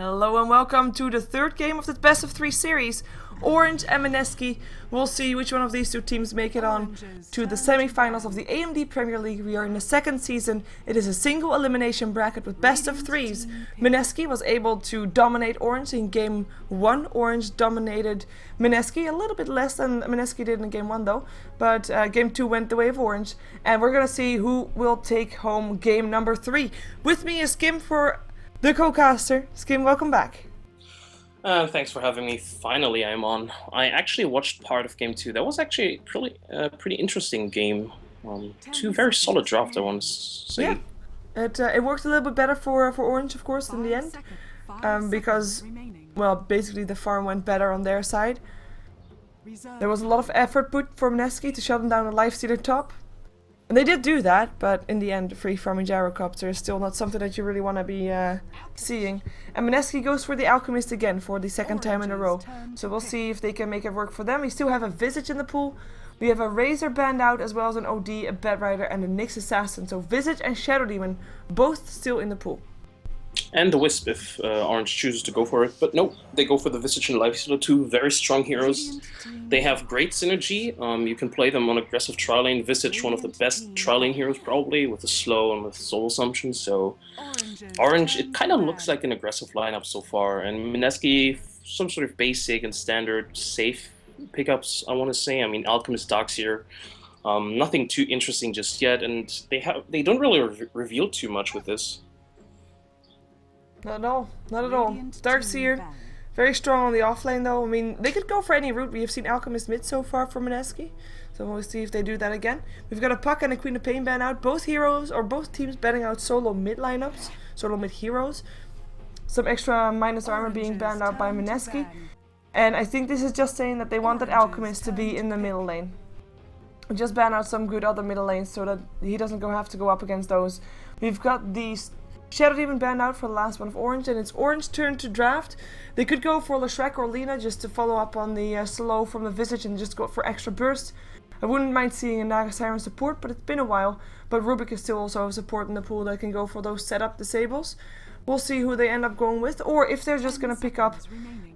Hello and welcome to the third game of the best of 3 series. Orange and Mineski. We'll see which one of these two teams make it on to the semi-finals of the AMD Premier League. We are in the second season. It is a single elimination bracket with best of 3s. Mineski was able to dominate Orange in game 1. Orange dominated Mineski a little bit less than Mineski did in game 1 though. But game 2 went the way of Orange. And we're gonna see who will take home game number 3. With me is Kim for the co-caster. Skim, welcome back. Thanks for having me. Finally, I'm on. I actually watched part of game 2. That was actually pretty interesting game. Two very solid drafts, I want to say. Yeah, it worked a little bit better for Orange, of course, in the end, because, well, basically the farm went better on their side. There was a lot of effort put for Mineski to shut them down a lifestealer top. And they did do that, but in the end, the free farming gyrocopter is still not something that you really want to be seeing. And Mineski goes for the Alchemist again for the second time in a row. So we'll see if they can make it work for them. We still have a Visage in the pool. We have a Razor banned out, as well as an OD, a Bedrider, and a Nyx Assassin. So Visage and Shadow Demon, both still in the pool. And the Wisp if Orange chooses to go for it. But no, they go for the Visage and Lifestealer, two very strong heroes. They have great synergy. You can play them on aggressive tri-lane. Visage, one of the best tri-lane heroes probably, with the slow and with soul assumption. So Orange, it kind of looks like an aggressive lineup so far. And Mineski, some sort of basic and standard safe pickups, I want to say. I mean, Alchemist, Darkseer, nothing too interesting just yet. And they don't really reveal too much with this. Not at all. Not at all. Darkseer, very strong on the offlane though. I mean, they could go for any route. We have seen Alchemist mid so far from Mineski. So we'll see if they do that again. We've got a Puck and a Queen of Pain ban out. Both heroes, or both teams banning out solo mid lineups. Solo mid heroes. Some extra minus armor being banned out by Mineski. And I think this is just saying that they want that Alchemist to be in the middle lane. Just ban out some good other middle lanes so that he doesn't have to go up against those. We've got these Shadow Demon banned out for the last one of Orange, and it's Orange's turn to draft. They could go for Shrek or Lina just to follow up on the slow from the Visage and just go for extra burst. I wouldn't mind seeing a Naga Siren support, but it's been a while. But Rubik is still also a support in the pool that can go for those setup disables. We'll see who they end up going with, or if they're just going to pick up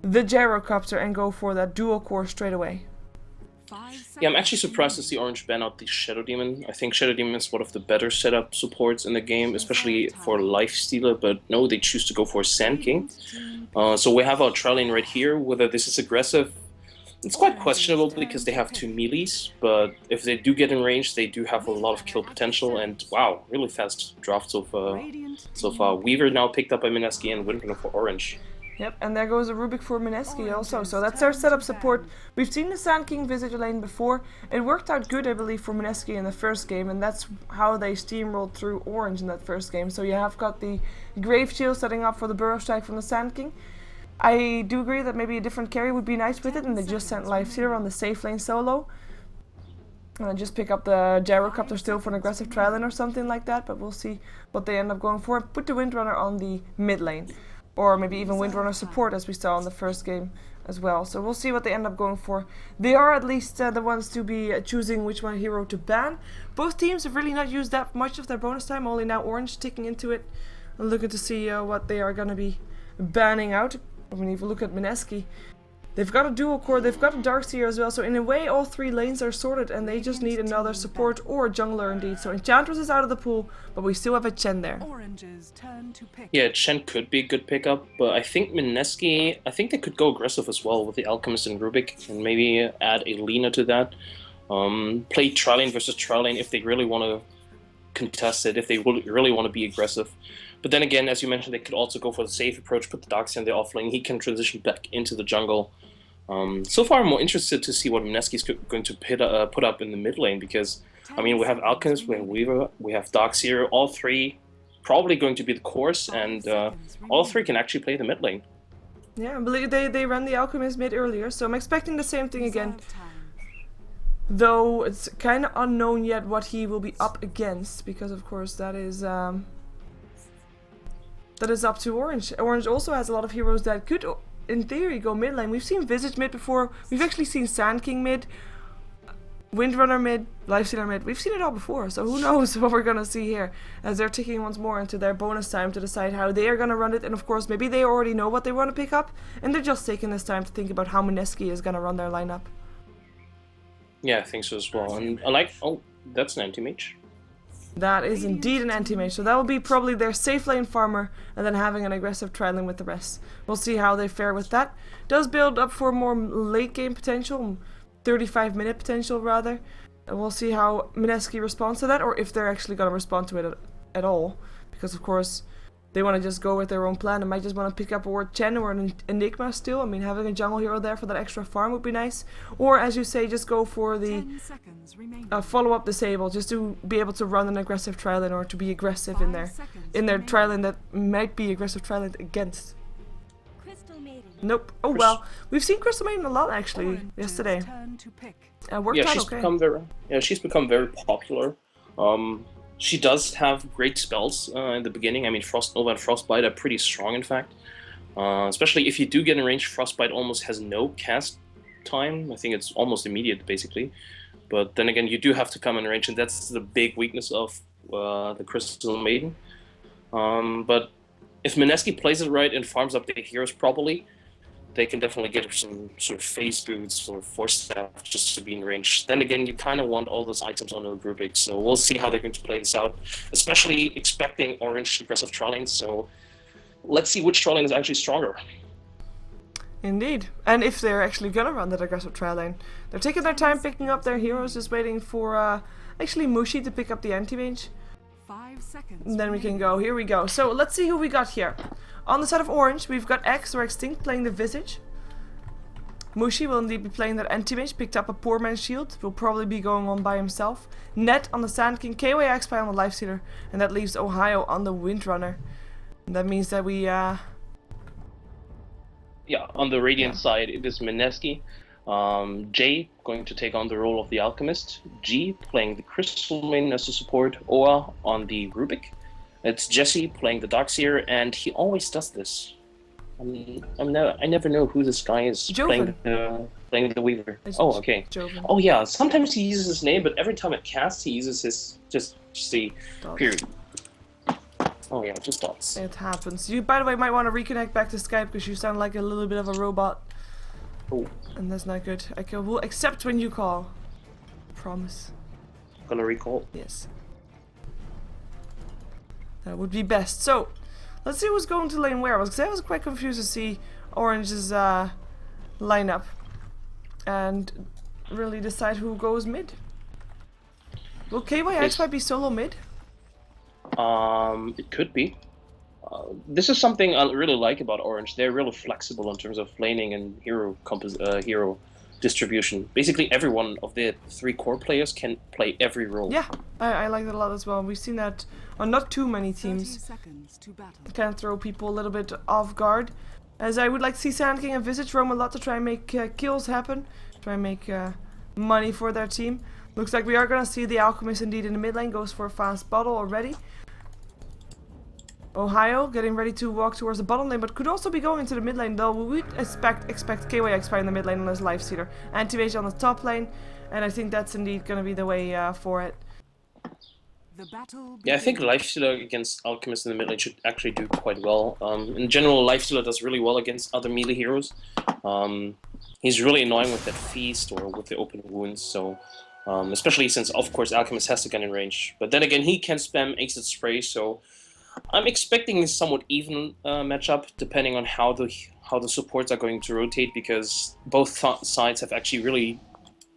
the gyrocopter and go for that dual core straight away. Yeah, I'm actually surprised to see Orange ban out the Shadow Demon. I think Shadow Demon is one of the better setup supports in the game, especially for Lifestealer, but no, they choose to go for Sand King. So we have our tri-lane right here. Whether this is aggressive, it's quite questionable because they have two melees, but if they do get in range, they do have a lot of kill potential, and wow, really fast draft so far. Weaver now picked up by Mineski and Windrunner for Orange. Yep, and there goes a Rubik for Mineski also, so that's our setup support. We've seen the Sand King Visage lane before. It worked out good, I believe, for Mineski in the first game, and that's how they steamrolled through Orange in that first game. So you have got the Grave Shield setting up for the Burrow Strike from the Sand King. I do agree that maybe a different carry would be nice with it, and they just sent Lifestealer on the safe lane solo. And just pick up the gyrocopter still for an aggressive tri-lane or something like that, but we'll see what they end up going for. Put the Windrunner on the mid lane. Or maybe even Windrunner support, as we saw in the first game as well. So we'll see what they end up going for. They are at least the ones to be choosing which one hero to ban. Both teams have really not used that much of their bonus time, only now Orange ticking into it. I'm looking to see what they are going to be banning out. When you look at Mineski, they've got a dual core, they've got a Darkseer as well. So in a way, all three lanes are sorted, and they just need another support or jungler indeed. So Enchantress is out of the pool, but we still have a Chen there. Yeah, Chen could be a good pickup, but I think Mineski, I think they could go aggressive as well with the Alchemist and Rubik, and maybe add a Lina to that. Play tri-lane versus tri-lane if they really want to contest it, if they really want to be aggressive. But then again, as you mentioned, they could also go for the safe approach, put the Darkseer in the offlane. He can transition back into the jungle. So far, I'm more interested to see what Mineski is going to put up in the mid lane, because, I mean, we have Alchemist, we have Weaver, we have Darkseer, all three probably going to be the course, and all three can actually play the mid lane. Yeah, I believe they ran the Alchemist mid earlier, so I'm expecting the same thing again. Though it's kind of unknown yet what he will be up against, because of course that is up to Orange. Orange also has a lot of heroes that could, in theory, go mid lane. We've seen Visage mid before. We've actually seen Sand King mid. Windrunner mid, Lifestealer mid. We've seen it all before, so who knows what we're gonna see here as they're ticking once more into their bonus time to decide how they are gonna run it. And of course, maybe they already know what they want to pick up, and they're just taking this time to think about how Mineski is gonna run their lineup. Yeah, I think so as well. And I like. Oh, that's an anti-mage. That is indeed an anti-mage, so that will be probably their safe lane farmer, and then having an aggressive trialing with the rest. We'll see how they fare with that. Does build up for more late game potential. 35-minute potential rather, and we'll see how Mineski responds to that, or if they're actually going to respond to it at all, because of course they want to just go with their own plan and might just want to pick up a word Chen or an Enigma still. I mean, having a jungle hero there for that extra farm would be nice, or as you say, just go for the follow-up disable, just to be able to run an aggressive trial or to be aggressive in their trial that might be aggressive trial against. Nope. Oh well, we've seen Crystal Maiden a lot actually yesterday. Worked out okay. She's become very popular. She does have great spells in the beginning. I mean, Frost Nova and Frostbite are pretty strong, in fact. Especially if you do get in range, Frostbite almost has no cast time. I think it's almost immediate, basically. But then again, you do have to come in range, and that's the big weakness of the Crystal Maiden. But if Mineski plays it right and farms up the heroes properly, they can definitely get some sort of phase boots or force staff just to be in range. Then again, you kind of want all those items on the Rubik, so we'll see how they're going to play this out, especially expecting orange aggressive trollings, so let's see which trolling is actually stronger. Indeed, and if they're actually gonna run that aggressive trial lane. They're taking their time picking up their heroes, just waiting for actually Mushi to pick up the anti-mage. 5 seconds. And then we can go. Here we go. So let's see who we got here. On the side of orange, we've got X or Extinct playing the Visage. Mushi will indeed be playing that anti-mage, picked up a poor man's shield, will probably be going on by himself. Net on the Sand King, KYXY on the Lifestealer, and that leaves Ohio on the Windrunner. And that means that we yeah, on the Radiant side, it is Mineski. J going to take on the role of the Alchemist. G playing the Crystal Maiden as a support. Oa on the Rubik. It's Jesse playing the Darkseer, and he always does this. I never know who this guy is playing the Weaver. Oh, okay. Joven. Oh yeah, sometimes he uses his name, but every time it casts, he uses his just the period. Oh yeah, just dots. It happens. You, by the way, might want to reconnect back to Skype because you sound like a little bit of a robot. Oh. And that's not good. I will accept when you call. Promise. Gonna recall? Yes. That would be best. So, let's see who's going to lane where. Because I was quite confused to see Orange's lineup. And really decide who goes mid. Will KYXY be solo mid? It could be. This is something I really like about Orange. They're really flexible in terms of laning and hero distribution. Basically, every one of the 3 core players can play every role. Yeah, I like that a lot as well. We've seen that on not too many teams. It can throw people a little bit off guard. As I would like to see Sand King and Visage roam a lot to try and make kills happen. Try and make money for their team. Looks like we are going to see the Alchemist indeed in the mid lane. Goes for a fast bottle already. Ohio getting ready to walk towards the bottom lane, but could also be going into the mid lane, though we would expect KYXY in the mid lane on his Lifestealer. Anti-mage on the top lane, and I think that's indeed going to be the way for it. Yeah, I think Lifestealer against Alchemist in the mid lane should actually do quite well. In general, Lifestealer does really well against other melee heroes. He's really annoying with that feast or with the open wounds, so especially since, of course, Alchemist has to get in range. But then again, he can spam exit spray, so I'm expecting a somewhat even matchup, depending on how the supports are going to rotate, because both sides have actually really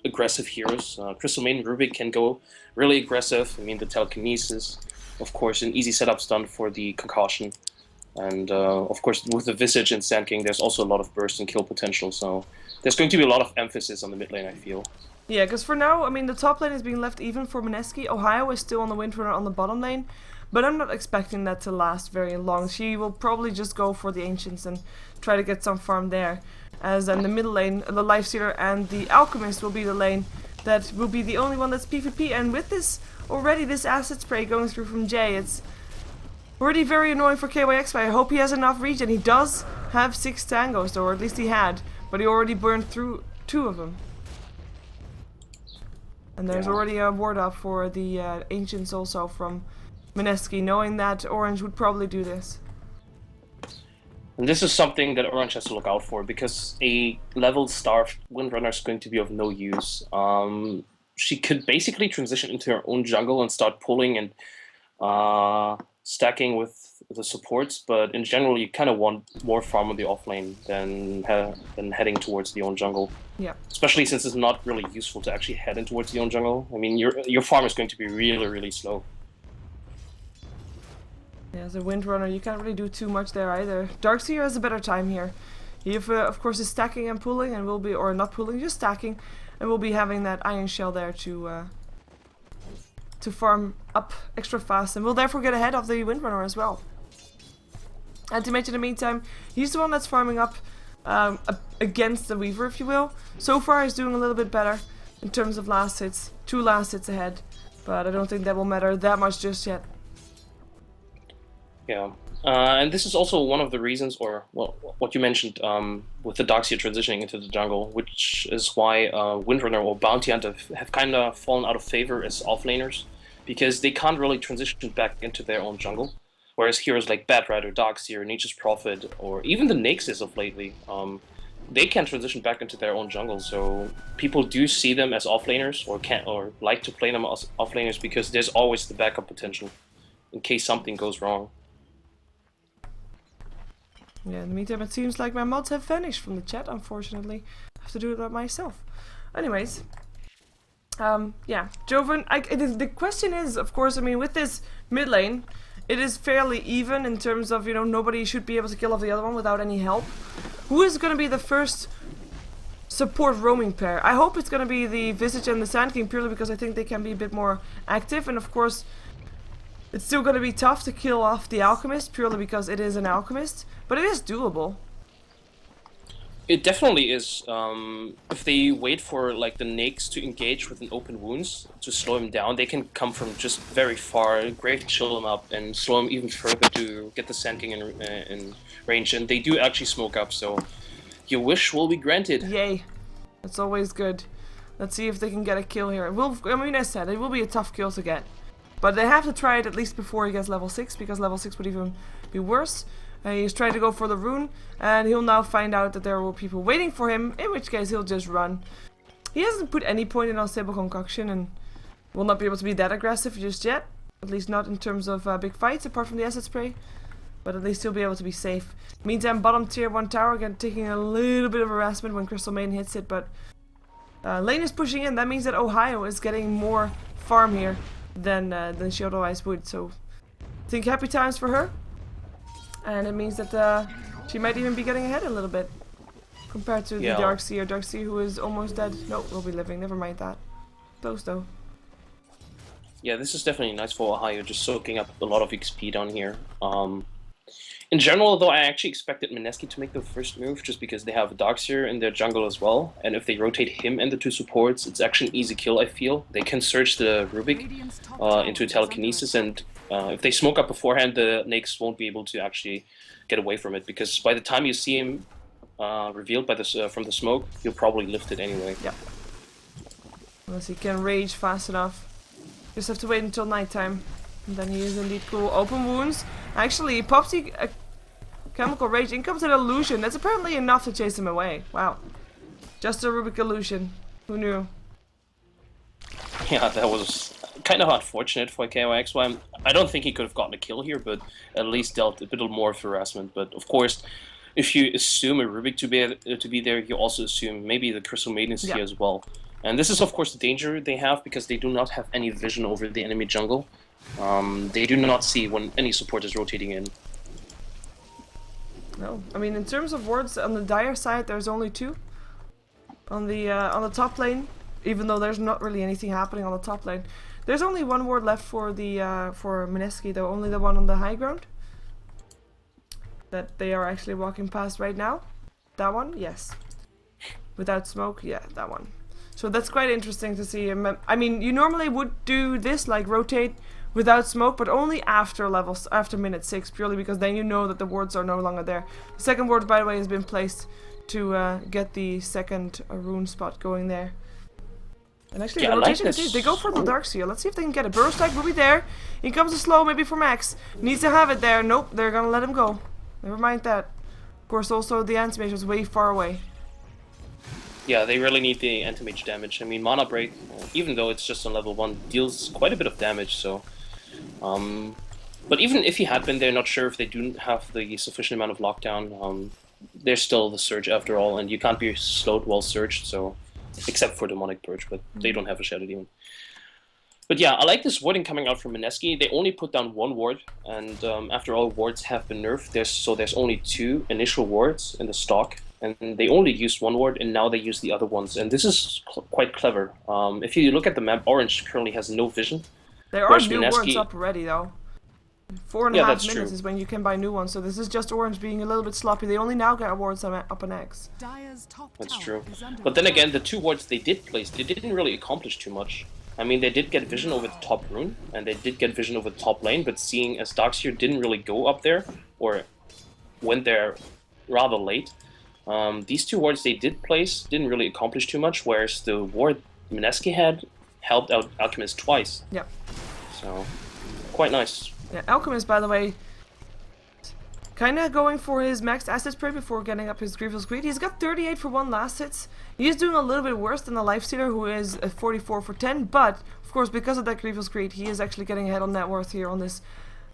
aggressive heroes. Crystal Maiden Rubik can go really aggressive. I mean, the telekinesis, of course, an easy setup stun for the concussion, and of course with the Visage and Sand King, there's also a lot of burst and kill potential. So there's going to be a lot of emphasis on the mid lane, I feel. Yeah, because for now, I mean, the top lane is being left even for Mineski. Ohio is still on the Windrunner on the bottom lane. But I'm not expecting that to last very long. She will probably just go for the Ancients and try to get some farm there. As in the middle lane, the Lifestealer and the Alchemist will be the lane that will be the only one that's PvP. And with this, already this acid spray going through from Jay, it's already very annoying for KYXY. I hope he has enough regen. He does have 6 tangos, or at least he had. But he already burned through 2 of them. And there's already a ward up for the Ancients also from Mineski, knowing that Orange would probably do this. And this is something that Orange has to look out for, because a level-starved Windrunner is going to be of no use. She could basically transition into her own jungle and start pulling and stacking with the supports, but in general you kind of want more farm on the offlane than heading towards the own jungle. Yeah. Especially since it's not really useful to actually head in towards the own jungle. I mean, your farm is going to be really, really slow. Yeah, as a Windrunner, you can't really do too much there either. Darkseer has a better time here. He, of course, is stacking and pulling, and will be, or not pulling, just stacking, and will be having that Iron Shell there to farm up extra fast, and will therefore get ahead of the Windrunner as well. Anti-Mage in the meantime, he's the one that's farming up against the Weaver, if you will. So far, he's doing a little bit better in terms of last hits, 2 last hits ahead, but I don't think that will matter that much just yet. Yeah, and this is also one of the reasons, or well, what you mentioned with the Darkseer transitioning into the jungle, which is why Windrunner or Bounty Hunter have kind of fallen out of favor as offlaners, because they can't really transition back into their own jungle. Whereas heroes like Batrider, Darkseer, Nature's Prophet, or even the Nyxes of lately, they can transition back into their own jungle. So people do see them as offlaners, or like to play them as offlaners, because there's always the backup potential in case something goes wrong. Yeah, in the meantime, it seems like my mods have vanished from the chat, unfortunately. I have to do it myself. Anyways, yeah, Joven, the question is, of course, I mean, with this mid lane, it is fairly even in terms of, you know, nobody should be able to kill off the other one without any help. Who is going to be the first support roaming pair? I hope it's going to be the Visage and the Sand King, purely because I think they can be a bit more active, and of course, it's still going to be tough to kill off the Alchemist, purely because it is an Alchemist, but it is doable. It definitely is. If they wait for like the Nyx to engage with an open wounds to slow him down, they can come from just very far, great chill him up, and slow him even further to get the Sand King in range. And they do actually smoke up, so your wish will be granted. Yay. That's always good. Let's see if they can get a kill here. I mean, as I said, it will be a tough kill to get. But they have to try it at least before he gets level 6, because level 6 would even be worse. He's trying to go for the rune, and he'll now find out that there will be people waiting for him, in which case he'll just run. He hasn't put any point in Unstable Concoction, and will not be able to be that aggressive just yet. At least not in terms of big fights, apart from the acid spray. But at least he'll be able to be safe. Meantime, bottom tier 1 tower, again taking a little bit of harassment when Crystal Maiden hits it, but lane is pushing in. That means that Ohio is getting more farm here than she otherwise would. So I think happy times for her. And it means that she might even be getting ahead a little bit compared to the Darkseer. Darkseer, who is almost dead. No, will be living. Never mind that. Close though. Yeah, this is definitely nice for Ohio, just soaking up a lot of XP down here. In general, though, I actually expected Mineski to make the first move, just because they have a Darkseer in their jungle as well. And if they rotate him and the 2 supports, it's actually an easy kill, I feel. They can search the Rubik into telekinesis, and if they smoke up beforehand, the Nyx won't be able to actually get away from it, because by the time you see him revealed by from the smoke, he'll probably lift it anyway. Yeah. Unless he can rage fast enough. Just have to wait until nighttime. And then he is indeed cool. Open wounds. Actually, he pops a chemical rage. In comes an illusion. That's apparently enough to chase him away. Wow. Just a Rubik illusion. Who knew? Yeah, that was kind of unfortunate for KOXY. I don't think he could have gotten a kill here, but at least dealt a bit more of harassment. But of course, if you assume a Rubik to be there, you also assume maybe the Crystal Maiden is here as well. And this is of course the danger they have, because they do not have any vision over the enemy jungle. They do not see when any support is rotating in. No, I mean in terms of wards on the Dire side, there's only 2 on the top lane. Even though there's not really anything happening on the top lane, there's only 1 ward left for the for Mineski, though. Only the one on the high ground that they are actually walking past right now. That one, yes. Without smoke, yeah, that one. So that's quite interesting to see. I mean, you normally would do this, like rotate without smoke, but only after minute 6, purely because then you know that the wards are no longer there. The second ward, by the way, has been placed to get the second rune spot going there. And actually, Yeah, the I like rotation this. continues. They go for the Darkseer. Let's see if they can get it. Burrow Strike will be there. Here comes a slow, maybe for Max. Needs to have it there. Nope, they're gonna let him go. Never mind that. Of course, also the Anti-Mage was way far away. Yeah, they really need the anti-mage damage. I mean, Mana Break, even though it's just on level 1, deals quite a bit of damage, so... but even if he had been there, not sure if they do have the sufficient amount of lockdown. There's still the Surge after all, and you can't be slowed while surged, so... Except for Demonic Purge, but they don't have a Shadow Demon. But yeah, I like this warding coming out from Mineski. They only put down 1 ward, and after all, wards have been nerfed. There's only 2 initial wards in the stock. And they only used 1 ward, and now they use the other ones. And this is quite clever. If you look at the map, Orange currently has no vision. There are new wards up already, though. 4.5 minutes is when you can buy new ones, so this is just Orange being a little bit sloppy. They only now get wards up an X. That's true. But then again, the 2 wards they did place, they didn't really accomplish too much. I mean, they did get vision over the top rune, and they did get vision over the top lane, but seeing as Darkseer didn't really go up there, or went there rather late, these 2 wards they did place didn't really accomplish too much, whereas the ward Mineski had helped out Alchemist twice. Yeah. So, quite nice. Yeah, Alchemist, by the way, kinda going for his maxed asset spray before getting up his Grievous Greed. He's got 38 for 1 last hits. He's doing a little bit worse than the Lifestealer, who is at 44 for 10, but, of course, because of that Grievous Greed, he is actually getting ahead on net worth here on this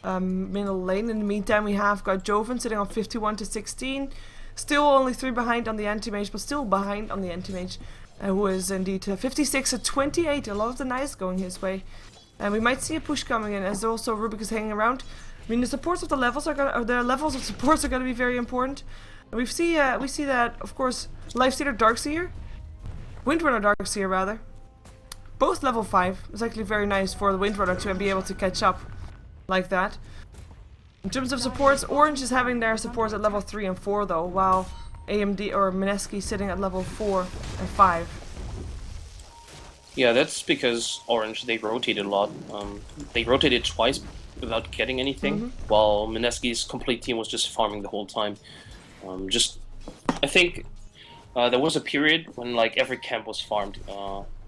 middle lane. In the meantime, we have got Joven sitting on 51 to 16. Still only 3 behind on the Anti-Mage, but still behind on the Anti-Mage, who is indeed 56 at 28. A lot of the nice going his way. And we might see a push coming in, as also Rubik is hanging around. I mean, the supports of the levels are gonna, or the levels of supports are gonna be very important. And we see that, of course, Lifestealer, Darkseer, Windrunner, Darkseer rather, both level 5. It's actually very nice for the Windrunner to be able to catch up like that. In terms of supports, Orange is having their supports at level 3 and 4 though, while AMD or Mineski sitting at level 4 and 5. Yeah, that's because Orange, they rotated a lot. They rotated twice without getting anything, while Mineski's complete team was just farming the whole time. I think there was a period when like every camp was farmed,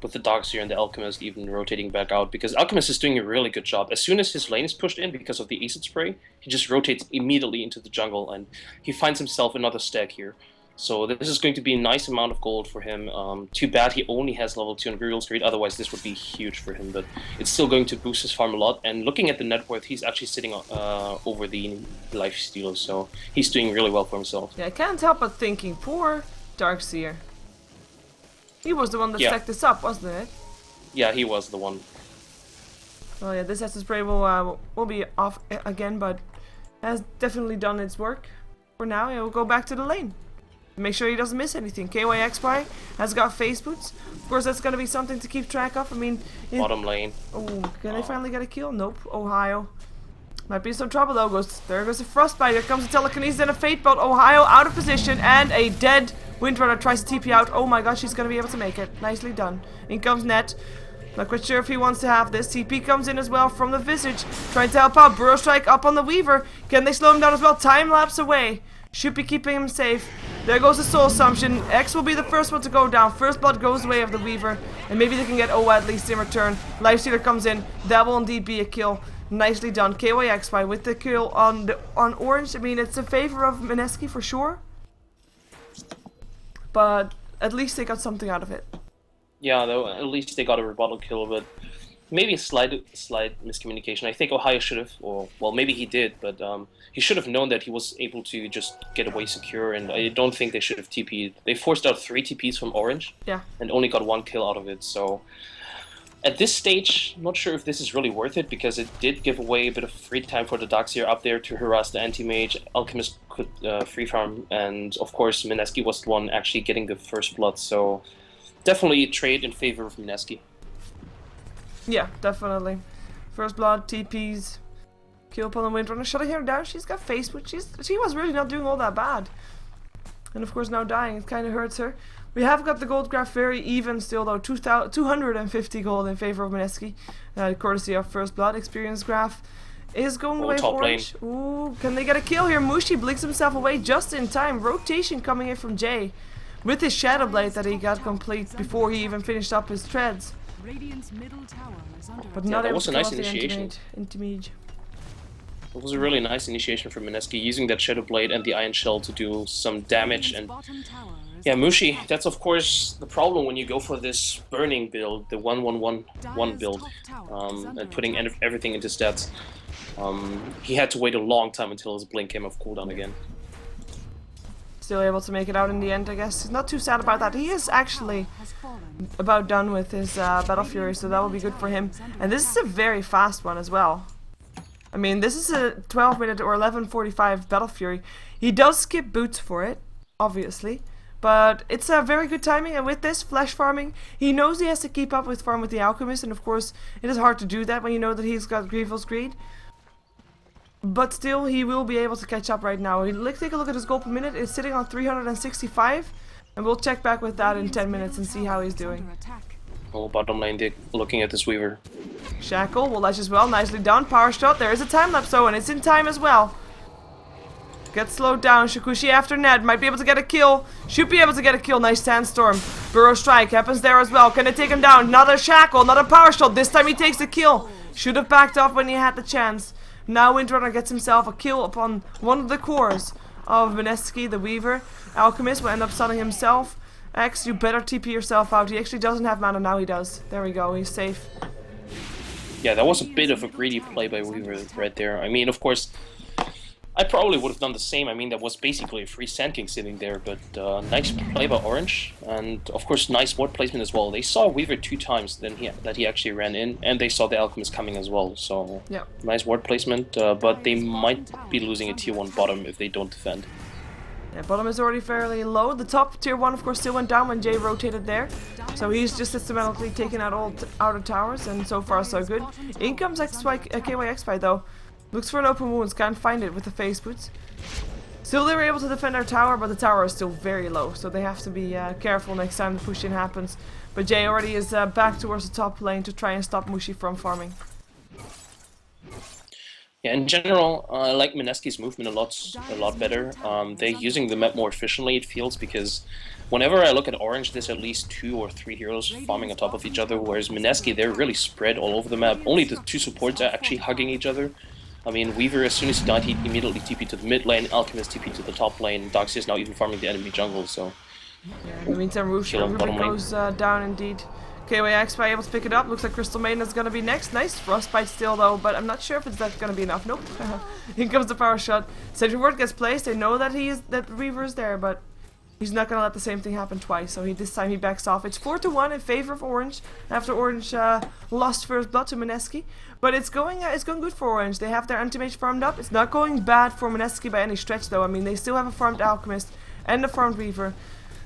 with the Darkseer and the Alchemist even rotating back out, because Alchemist is doing a really good job. As soon as his lane is pushed in because of the acid spray, he just rotates immediately into the jungle, and he finds himself another stack here. So this is going to be a nice amount of gold for him. Too bad he only has level 2 on Grievous Greed, otherwise this would be huge for him, but it's still going to boost his farm a lot. And looking at the net worth, he's actually sitting over the Lifestealer, so he's doing really well for himself. Yeah, I can't help but thinking, poor Darkseer. He was the one that stacked this up, wasn't it? Yeah, he was the one. Oh yeah, this acid spray will be off again, but has definitely done its work. For now, yeah, we'll go back to the lane. Make sure he doesn't miss anything. KYXY has got face boots. Of course, that's going to be something to keep track of. I mean... Bottom lane. Oh, can they finally get a kill? Nope. Ohio. Might be some trouble though. There goes a Frostbite. Here comes a Telekinesis and a Fate Bolt. Ohio out of position, and a dead Windrunner tries to TP out. Oh my gosh, she's going to be able to make it. Nicely done. In comes Net. Not quite sure if he wants to have this. TP comes in as well from the Visage. Trying to help out. Burrow Strike up on the Weaver. Can they slow him down as well? Time lapse away. Should be keeping him safe. There goes the Soul Assumption. X will be the first one to go down. First blood goes the way of the Weaver. And maybe they can get OA at least in return. Lifestealer comes in. That will indeed be a kill. Nicely done. KYXY with the kill on Orange. I mean, it's in favor of Mineski for sure. But at least they got something out of it. Yeah, though, at least they got a rebuttal kill, but maybe a slight miscommunication. I think Ohio should have, or well, maybe he did, but he should have known that he was able to just get away secure, and I don't think they should have TP'd. They forced out 3 TPs from Orange, and only got 1 kill out of it, so at this stage, I'm not sure if this is really worth it, because it did give away a bit of free time for the Darkseer up there to harass the Anti-Mage. Alchemist could free farm, and of course Mineski was the one actually getting the first blood, so definitely a trade in favor of Mineski. Yeah, definitely. First blood, TPs, kill upon the Windrunner. Shutting her down. She's got face, but she was really not doing all that bad. And of course now dying, it kind of hurts her. We have got the gold graph very even still though. 250 gold in favor of Mineski, courtesy of first blood. Experience graph is going away for Orange. Ooh, can they get a kill here? Mushi blinks himself away just in time. Rotation coming in from Jay. with his Shadow Blade that he got complete before he even finished up his treads. But not able to kill off the Anti-Mage. It was a really nice initiation from Mineski, using that Shadow Blade and the Iron Shell to do some damage. And yeah, Mushi, that's of course the problem when you go for this burning build, the 1-1-1-1 build, and putting everything into stats. He had to wait a long time until his blink came off cooldown again. Still able to make it out in the end, I guess. He's not too sad about that. He is actually about done with his Battle Fury, so that will be good for him. And this is a very fast one as well. I mean, this is a 12-minute or 11:45 Battle Fury. He does skip boots for it, obviously. But it's a very good timing, and with this flesh farming, he knows he has to keep up with farm with the Alchemist, and of course, it is hard to do that when you know that he's got Grievous Greed. But still, he will be able to catch up right now. Let's take a look at his gold per minute. It's sitting on 365, and we'll check back with that in 10 minutes and see how he's doing. Oh, bottom lane, looking at this Weaver. Shackle will ledge as well, nicely done. Power shot, there is a time lapse though, and it's in time as well. Gets slowed down, Shakushi after Ned, might be able to get a kill. Should be able to get a kill, nice Sandstorm. Burrow Strike happens there as well, can it take him down? Another Shackle, another power shot, this time he takes the kill. Should have backed off when he had the chance. Now Windrunner gets himself a kill upon one of the cores of Mineski, the Weaver. Alchemist will end up stunning himself. X, you better TP yourself out. He actually doesn't have mana, now he does. There we go, he's safe. Yeah, that was a bit of a greedy play by Weaver right there. I mean, of course, I probably would have done the same. I mean, that was basically a free Sand King sitting there, but nice play by Orange. And, of course, nice ward placement as well. They saw Weaver 2 times that he actually ran in, and they saw the Alchemist coming as well. So, yep. Nice ward placement, but they might be losing a tier 1 bottom if they don't defend. Yeah, bottom is already fairly low. The top tier 1 of course still went down when Jay rotated there. So he's just systematically taking out all outer towers, and so far so good. In comes KYXY though. Looks for an open wounds, can't find it with the face boots. Still they were able to defend our tower, but the tower is still very low. So they have to be careful next time the push-in happens. But Jay already is back towards the top lane to try and stop Mushi from farming. Yeah, in general, I like Mineski's movement a lot better. They're using the map more efficiently, it feels, because whenever I look at Orange, there's at least 2 or 3 heroes farming on top of each other, whereas Mineski, they're really spread all over the map. Only the 2 supports are actually hugging each other. I mean, Weaver, as soon as he died, he immediately TP'd to the mid lane, Alchemist TP'd to the top lane, Darkseer is now even farming the enemy jungle, so... Yeah, in the meantime, Ruby goes down indeed. KYXY able to pick it up. Looks like Crystal Maiden is going to be next. Nice Frostbite still though, but I'm not sure if it's going to be enough. Nope. In comes the power shot. Sentry Ward gets placed. They know that that Reaver is there, but he's not going to let the same thing happen twice. So this time he backs off. It's 4-1 in favor of Orange after Orange lost first blood to Mineski. But it's going good for Orange. They have their anti-mage farmed up. It's not going bad for Mineski by any stretch though. I mean, they still have a farmed Alchemist and a farmed Reaver.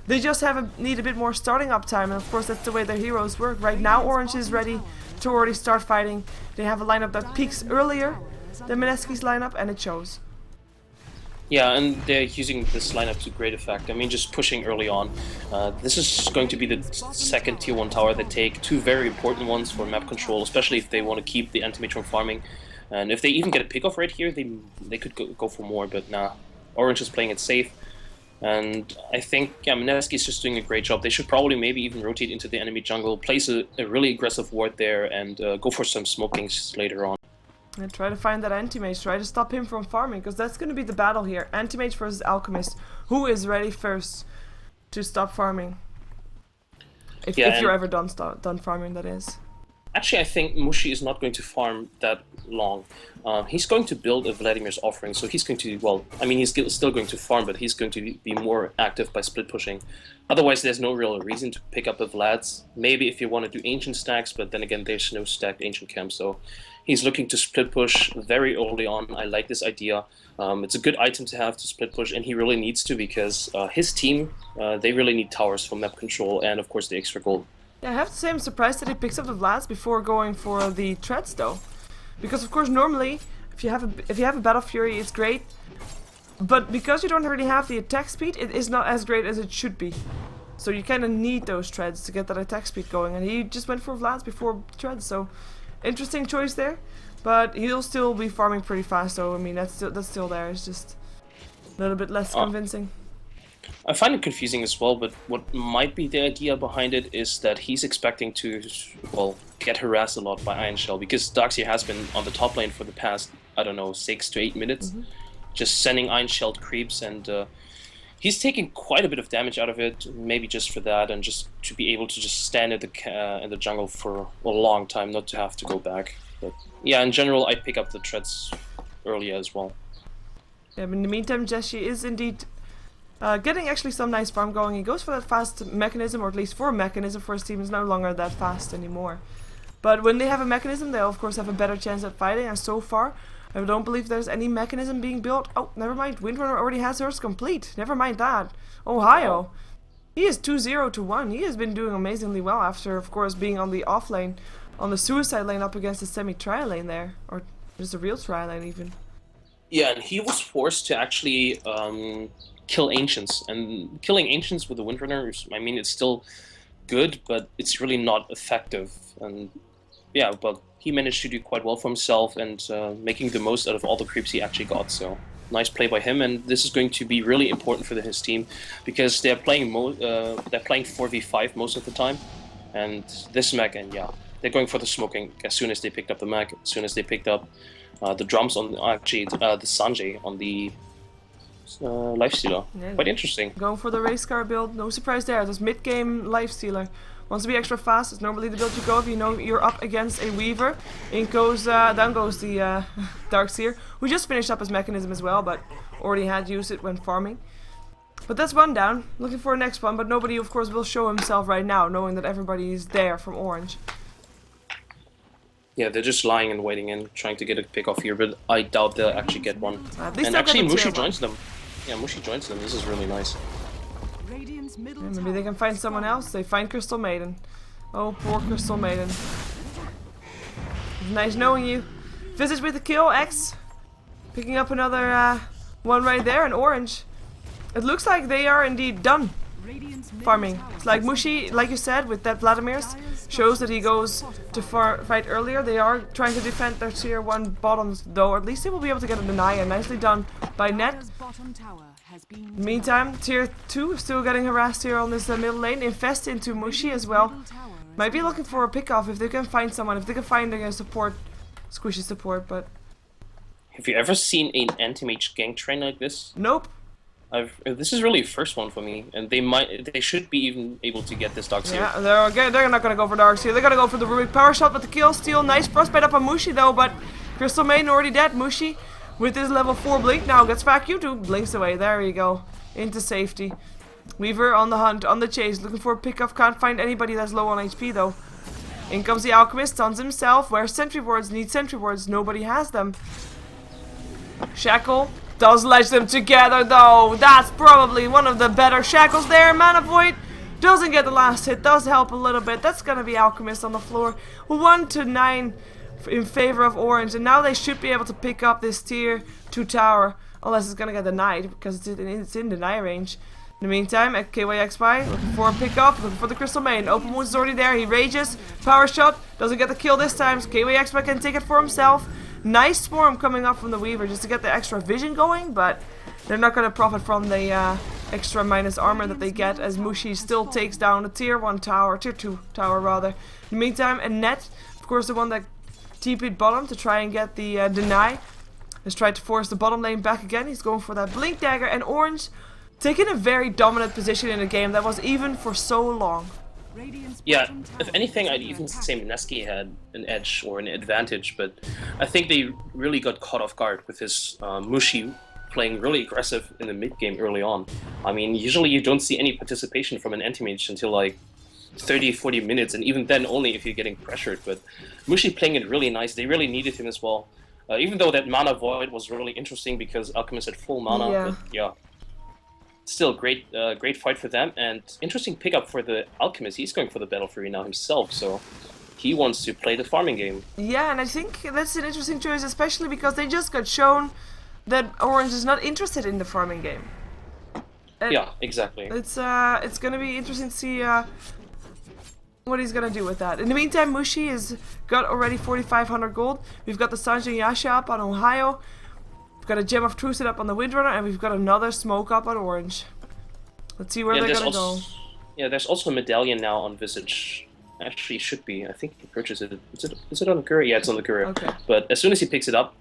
They just need a bit more starting up time, and of course that's the way their heroes work. Right now Orange is ready to already start fighting. They have a lineup that peaks earlier than Mineski's lineup, and it shows. Yeah, and they're using this lineup to great effect. I mean, just pushing early on. This is going to be the second tier 1 tower they take. 2 very important ones for map control, especially if they want to keep the anti-mage from farming. And if they even get a pick off right here, they could go for more, but nah. Orange is playing it safe. And I think, yeah, Mineski is just doing a great job. They should probably maybe even rotate into the enemy jungle, place a really aggressive ward there, and go for some smokings later on. And try to find that anti-mage, try to stop him from farming, because that's going to be the battle here. Anti-mage versus Alchemist. Who is ready first to stop farming? If you're ever done farming, that is. Actually, I think Mushi is not going to farm that long. He's going to build a Vladimir's Offering, so he's going to, well, I mean, he's still going to farm, but he's going to be more active by split pushing. Otherwise, there's no real reason to pick up a Vlad's. Maybe if you want to do Ancient stacks, but then again, there's no stacked Ancient camp, so he's looking to split push very early on. I like this idea. It's a good item to have to split push, and he really needs to, because his team, they really need towers for map control and, of course, the extra gold. Yeah, I have to say I'm surprised that he picks up the Vlads before going for the treads though. Because of course normally if you have a Battle Fury it's great, but because you don't really have the attack speed it is not as great as it should be. So you kind of need those treads to get that attack speed going, and he just went for Vlads before treads, so interesting choice there. But he'll still be farming pretty fast, so I mean that's still there, it's just a little bit less convincing. I find it confusing as well, but what might be the idea behind it is that he's expecting to, well, get harassed a lot by Iron Shell, because Darkseer has been on the top lane for the past, I don't know, 6 to 8 minutes, just sending Iron Shelled creeps, and he's taking quite a bit of damage out of it, maybe just for that, and just to be able to just stand in the jungle for a long time, not to have to go back. But yeah, in general, I pick up the threats earlier as well. Yeah, but in the meantime, Jesse is indeed getting actually some nice farm going. He goes for that fast mechanism, or at least for a mechanism for his team is no longer that fast anymore. But when they have a mechanism, they'll of course have a better chance at fighting, and so far, I don't believe there's any mechanism being built. Oh, never mind. Windrunner already has hers complete. Never mind that. Ohio. He is 2-0 to 1. He has been doing amazingly well after, of course, being on the off lane, on the suicide lane up against the semi-trial lane there. Or just a real trial lane even. Yeah, and he was forced to actually kill Ancients. And killing Ancients with the Windrunner, I mean, it's still good, but it's really not effective. And yeah, but he managed to do quite well for himself and making the most out of all the creeps he actually got. So nice play by him, and this is going to be really important for his team because they're playing 4v5 most of the time, and this mech, and yeah, they're going for the smoking as soon as they picked up the mech, as soon as they picked up the drums on the Sanjay on the lifestealer. Yeah, quite interesting. Going for the race car build, no surprise there. This mid-game lifestealer wants to be extra fast. It's normally the build you go if you know you're up against a Weaver. Down goes the Darkseer, who just finished up his mechanism as well, but already had used it when farming. But that's one down. Looking for a next one, but nobody, of course, will show himself right now, knowing that everybody is there from Orange. Yeah, they're just lying and waiting and trying to get a pick off here, but I doubt they'll actually get one. And actually, Mushi joins them. Yeah, Mushi joins them. This is really nice. And maybe they can find someone else. They find Crystal Maiden. Oh, poor Crystal Maiden. Nice knowing you. Visage with the kill, X. Picking up another one right there in Orange. It looks like they are indeed done farming. It's like Mushi, like you said, with that Vladimir's, shows that he goes to fight earlier. They are trying to defend their tier 1 bottoms, though. At least they will be able to get a deny, and nicely done by Net. Meantime, tier 2 still getting harassed here on this middle lane. Invest into Mushi as well. Might be looking for a pick-off if they can find someone, if they can find a support, squishy support, but... Have you ever seen an anti-mage gank train like this? Nope. This is really the first one for me, and they should be even able to get this Darkseer. Yeah, they're not gonna go for Darkseer. They're gonna go for the Rubik power shot with the kill steal. Nice frostbite up on Mushi though, but Crystal Maiden already dead. Mushi with his level 4 blink now gets back YouTube, blinks away. There you go, into safety. Weaver on the hunt, on the chase, looking for a pickup. Can't find anybody that's low on HP though. In comes the Alchemist, stuns himself. Where's sentry wards? Need sentry wards. Nobody has them. Shackle does ledge them together though. That's probably one of the better shackles there. Mana Void doesn't get the last hit. Does help a little bit. That's gonna be Alchemist on the floor. 1-9 in favor of Orange, and now they should be able to pick up this tier 2 tower, unless it's gonna get denied because it's in deny range. In the meantime, at KYXY, looking for a pick-up, looking for the Crystal Maiden. Open wounds is already there. He rages. Power shot. Doesn't get the kill this time. So KYXY can take it for himself. Nice swarm coming up from the Weaver just to get the extra vision going, but they're not going to profit from the extra minus armor that they get, as Mushi still takes down a tier 1 tower, tier 2 tower rather. In the meantime, Annette, of course the one that TP'd bottom to try and get the deny, has tried to force the bottom lane back again. He's going for that Blink Dagger, and Orange taking a very dominant position in a game that was even for so long. Yeah, if anything, I'd even say Mineski had an edge or an advantage, but I think they really got caught off guard with his Mushi playing really aggressive in the mid game early on. I mean, usually you don't see any participation from an anti-mage until like 30-40 minutes, and even then only if you're getting pressured, but Mushi playing it really nice. They really needed him as well. Even though that Mana Void was really interesting because Alchemist had full mana, but yeah. Still, great fight for them, and interesting pickup for the Alchemist. He's going for the Battle Fury now himself, so he wants to play the farming game. Yeah, and I think that's an interesting choice, especially because they just got shown that Orange is not interested in the farming game. And yeah, exactly. It's gonna be interesting to see what he's gonna do with that. In the meantime, Mushi has got already 4,500 gold. We've got the Sanjay Yasha up on Ohio. We've got a Gem of Truth set up on the Windrunner, and we've got another smoke up on Orange. Let's see where Yeah, they're there's gonna go. also there's also a medallion now on Visage. Actually, it should be. I think he purchased it. Is it on the courier? Yeah, it's on the courier. Okay. But as soon as he picks it up,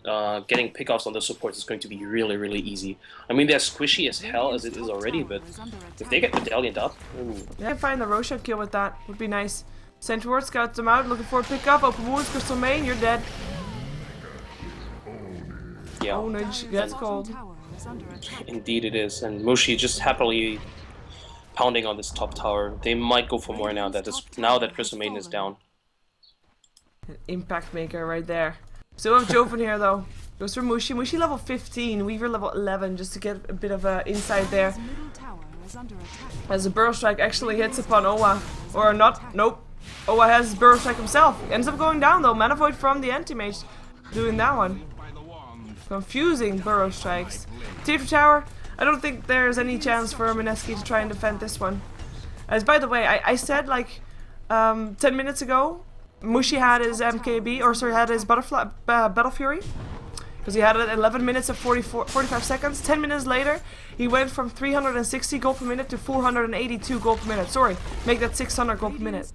getting pickoffs on the supports is going to be really, really easy. I mean, they're squishy as hell as it is already, but if they get medallioned up, ooh. Yeah, find the Roshan kill with that. Would be nice. Send towards, scout them out, looking for a pickup. Open wounds, Crystal Main, you're dead. Yeah. Ownage gets called. Indeed it is. And Mushi just happily pounding on this top tower. They might go for more now that Crystal Maiden is down. An impact maker right there. Still have Joven here though. Goes for Mushi. Mushi level 15, Weaver level 11, just to get a bit of insight there. As a Burrow Strike actually hits upon Owa. Or not, nope. Owa has his Burrow Strike himself. Ends up going down though. Mana Void from the Anti-Mage doing that one. Confusing Burrow Strikes. Tier 2 tower. I don't think there's any chance for Mineski to try and defend this one. As by the way, I said like 10 minutes ago, Mushi had his MKB, or sorry, had his Battle Fury. Because he had it at 11 minutes and 45 seconds. 10 minutes later, he went from 360 gold per minute to 482 gold per minute. Sorry, make that 600 gold per minute.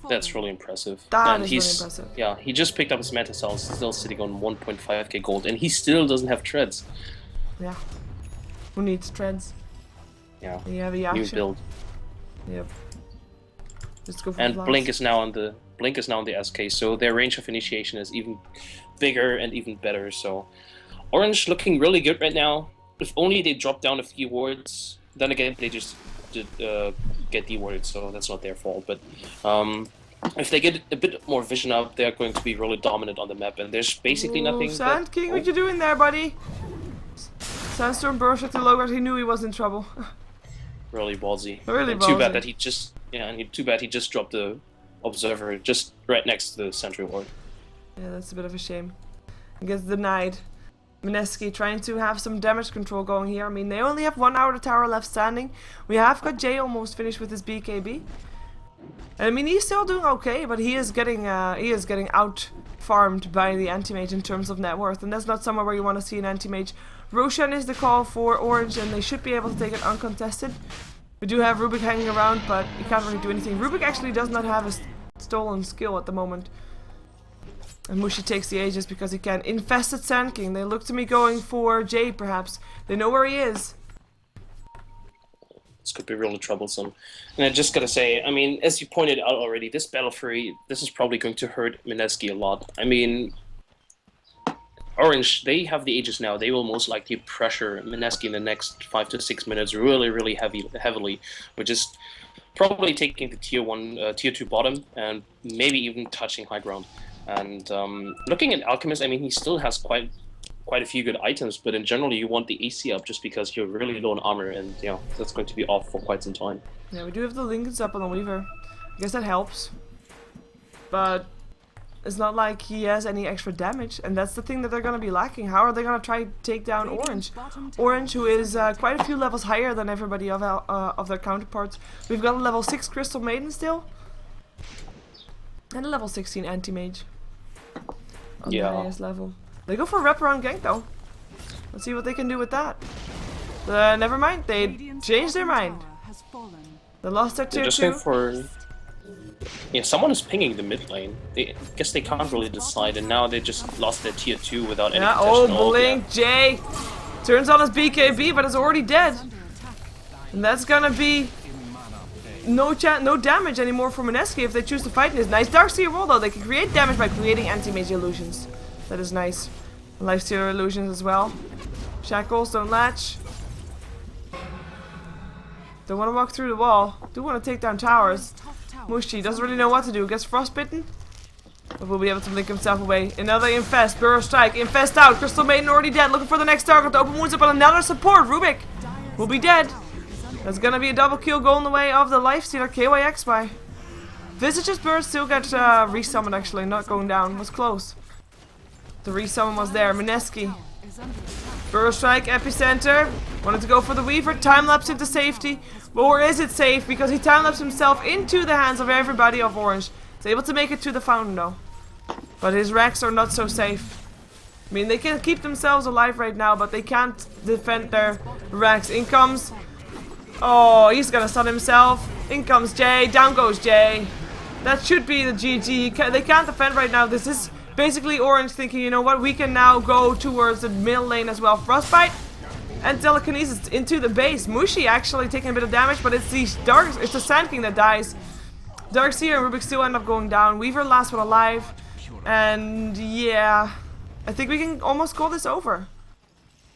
That's really impressive. That is really impressive. Yeah, he just picked up his Manta Cell, still sitting on 1.5k gold, and he still doesn't have treads. Yeah. Who needs treads? Yeah. You have a New Yaksha. build. Yep. Just go for And blast. Blink is now on the SK, so their range of initiation is even bigger and even better. So Orange looking really good right now. If only they drop down a few wards. Then again, they just get dewarded, so that's not their fault. But if they get a bit more vision up, they're going to be really dominant on the map. And there's basically nothing. Sand King, what you doing there, buddy? Sandstorm burst at the low guard. He knew he was in trouble. Really ballsy. Really and ballsy. too bad that he just too bad he just dropped the observer just right next to the sentry ward. Yeah, that's a bit of a shame. He gets denied. Mineski trying to have some damage control going here. I mean, they only have 1 outer tower left standing. We have got Jay almost finished with his BKB. And I mean, he's still doing okay, but he is getting out farmed by the anti-mage in terms of net worth, and that's not somewhere where you want to see an anti-mage. Roshan is the call for Orange, and they should be able to take it uncontested. We do have Rubik hanging around, but he can't really do anything. Rubik actually does not have a stolen skill at the moment. And Mushi takes the Aegis because he can. Infested Sand King. They look to me going for Jay, perhaps. They know where he is. This could be really troublesome. And I just gotta say, I mean, as you pointed out already, this Battle Fury, this is probably going to hurt Mineski a lot. I mean, Orange, they have the Aegis now. They will most likely pressure Mineski in the next 5 to 6 minutes really, really heavily, which is probably taking the tier 2 bottom and maybe even touching high ground. And looking at Alchemist, I mean, he still has quite a few good items, but in general, you want the AC up just because you're really low on armor, and that's going to be off for quite some time. Yeah, we do have the Lincolns up on the Weaver. I guess that helps. But it's not like he has any extra damage, and that's the thing that they're going to be lacking. How are they going to try to take down Orange? Orange, who is quite a few levels higher than everybody of their counterparts. We've got a level 6 Crystal Maiden still. And a level 16 Anti-Mage. On the highest level. They go for a wraparound gank though. Let's see what they can do with that. Never mind, they changed their mind. They lost their tier 2. Just going for... Yeah, someone is pinging the mid lane. I guess they can't really decide, and now they just lost their tier 2 without any protection. Oh, Blink, Jay turns on his BKB, but is already dead. And that's gonna be no damage anymore for Mineski if they choose to fight in this. Nice Darkseer roll though. They can create damage by creating anti-mage illusions. That is nice. Lifestealer illusions as well. Shackles, don't latch. Don't want to walk through the wall. Do want to take down towers. Mushi doesn't really know what to do. Gets frostbitten. But will be able to blink himself away. Another infest. Burrow Strike. Infest out. Crystal Maiden already dead. Looking for the next target. The open wounds up on another support. Rubik will be dead. That's gonna be a double kill going the way of the Lifestealer KYXY. Visage's Burst still got resummoned actually. Not going down. Was close. The resummon was there. Mineski. Burrow Strike, Epicenter. Wanted to go for the Weaver. Time-lapse into safety. Or is it safe? Because he time-lapsed himself into the hands of everybody of Orange. He's able to make it to the fountain though. But his racks are not so safe. I mean, they can keep themselves alive right now, but they can't defend their racks. In comes Oh, he's gonna stun himself. In comes Jay. Down goes Jay. That should be the GG. They can't defend right now. This is basically Orange thinking, you know what, we can now go towards the middle lane as well. Frostbite and telekinesis into the base. Mushi actually taking a bit of damage, but it's the Sand King that dies. Darkseer and Rubik still end up going down. Weaver last one alive. And yeah, I think we can almost call this over.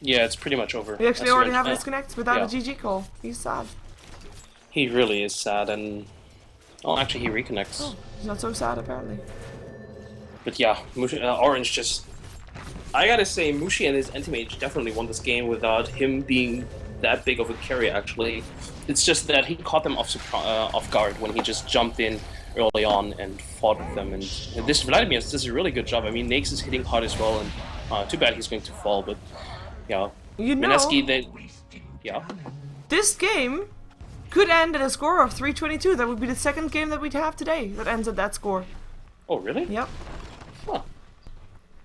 Yeah, it's pretty much over. We actually already have a disconnect without a GG call. He's sad. He really is sad, and oh, actually he reconnects. Oh, he's not so sad apparently. But yeah, Orange just... I gotta say, Mushi and his anti-mage definitely won this game without him being that big of a carry, actually. It's just that he caught them off guard when he just jumped in early on and fought with them. And this Vladimir does a really good job. I mean, Nakes is hitting hard as well, and too bad he's going to fall, but yeah. You know, Mineski, yeah. This game could end at a score of 322. That would be the second game that we'd have today that ends at that score. Oh, really? Yep. Huh.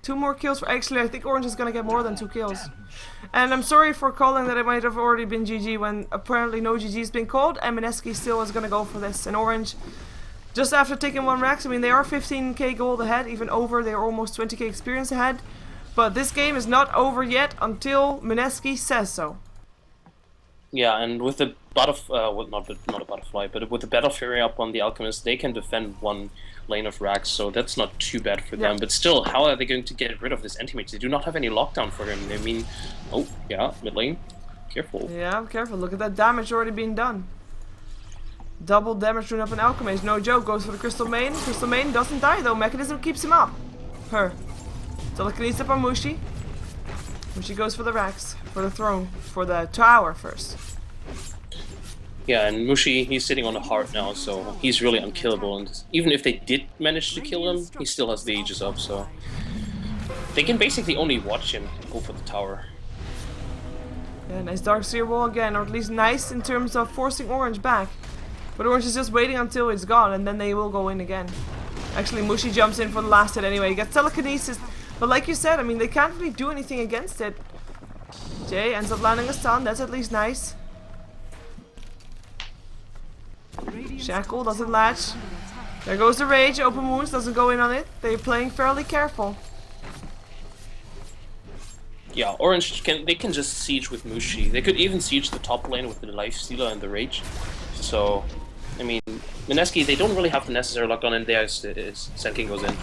2 more kills for... Actually, I think Orange is gonna get more than 2 kills. And I'm sorry for calling that it might have already been GG when apparently no GG's been called, and Mineski still is gonna go for this. And Orange, just after taking 1 Rax, I mean, they are 15k gold ahead, even over, they're almost 20k experience ahead. But this game is not over yet until Mineski says so. Yeah, and with the well, not a butterfly, but with the Battle Fury up on the Alchemist, they can defend 1 lane of Rax, so that's not too bad for them. But still, how are they going to get rid of this anti-mage? They do not have any lockdown for him. I mean, oh, yeah, mid lane. Careful. Yeah, careful. Look at that damage already being done. Double damage doing up an Alchemist. No joke. Goes for the Crystal Main. Crystal Main doesn't die, though. Mechanism keeps him up. Her. Telekinesis up on Mushi. Mushi goes for the Rax. For the throne. For the tower first. Yeah, and Mushi, he's sitting on a heart now, so he's really unkillable. And even if they did manage to kill him, he still has the Aegis up, so they can basically only watch him go for the tower. Yeah, nice Darkseer wall again, or at least nice in terms of forcing Orange back. But Orange is just waiting until it's gone, and then they will go in again. Actually, Mushi jumps in for the last hit anyway. He gets telekinesis, but like you said, I mean, they can't really do anything against it. Jay ends up landing a stun. That's at least nice. Shackle doesn't latch. There goes the rage. Open wounds doesn't go in on it. They're playing fairly careful. Yeah, Orange they can just siege with Mushi. They could even siege the top lane with the Lifestealer and the Rage. So, I mean, Mineski, they don't really have the necessary lockdown, and there Sand King goes in.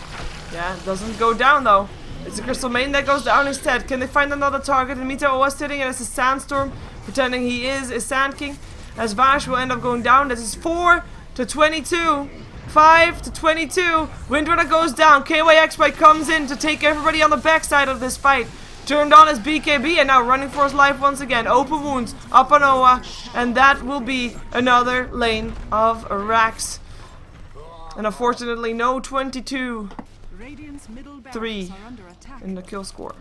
Yeah, it doesn't go down though. It's the Crystal Main that goes down instead. Can they find another target? And Mito was sitting and it's a Sandstorm, pretending he is a Sand King. As Vash will end up going down. This is 4 to 22. 5 to 22. Windrunner goes down. KYXY comes in to take everybody on the backside of this fight. Turned on as BKB and now running for his life once again. Open wounds up on Oa. And that will be another lane of Rax. And unfortunately no 22-3 in the kill score.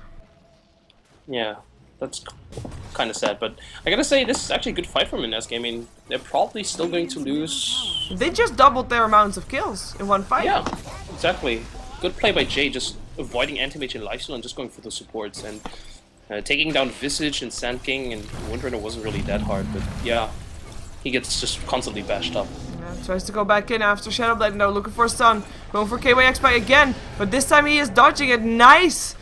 Yeah, that's kind of sad, but I gotta say, this is actually a good fight for Mineski. I mean, they're probably still going to lose. They just doubled their amounts of kills in one fight. Yeah, exactly. Good play by Jay, just avoiding anti-mage and lifesteal and just going for the supports, and taking down Visage and Sand King and Windrunner wasn't really that hard, but yeah, he gets just constantly bashed up. Yeah, tries to go back in after Shadowblade now, looking for a stun. Going for KYXY again, but this time he is dodging it. Nice!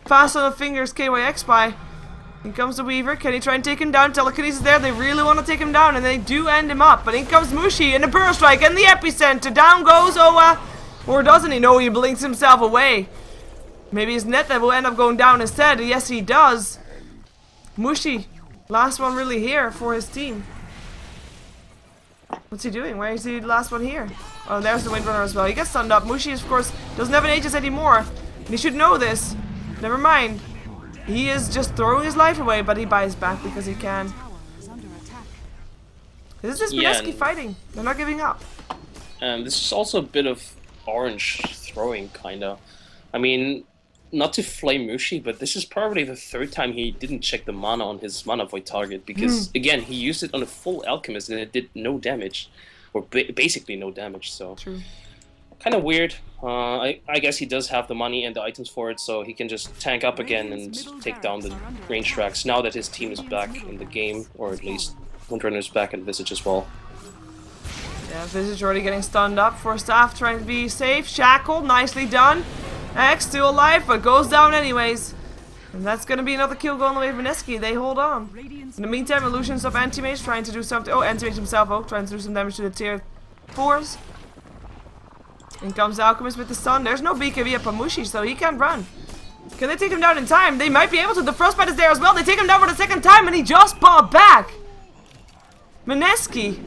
Fast on the fingers, KYXY. In comes the Weaver. Can he try and take him down? Telekinesis there. They really want to take him down, and they do end him up. But in comes Mushi, and the Burrow Strike, and the Epicenter. Down goes Owa. Or doesn't he? No, he blinks himself away. Maybe his net that will end up going down instead. Yes, he does. Mushi, last one really here for his team. What's he doing? Why is he the last one here? Oh, there's the Windrunner as well. He gets stunned up. Mushi, of course, doesn't have an Aegis anymore. And he should know this. Never mind. He is just throwing his life away, but he buys back because he can. This is just Mineski fighting. They're not giving up. This is also a bit of Orange throwing, kinda. I mean, not to flame Mushi, but this is probably the 3rd time he didn't check the mana on his mana void target, because again, he used it on a full Alchemist and it did no damage, or basically no damage. So true. Kind of weird. I guess he does have the money and the items for it, so he can just tank up again and take down the range tracks now that his team is back in the game, or at least Windrunner's back and Visage as well. Yeah, Visage already getting stunned up. For Staff trying to be safe. Shackled, nicely done. X still alive, but goes down anyways. And that's gonna be another kill going the way of Mineski. They hold on. In the meantime, Illusions of Anti-Mage trying to do something. Oh, Anti-Mage himself, trying to do some damage to the tier 4s. In comes Alchemist with the stun. There's no BKB at Pamushi, so he can't run. Can they take him down in time? They might be able to. The Frostbite is there as well. They take him down for the second time, and he just popped back. Mineski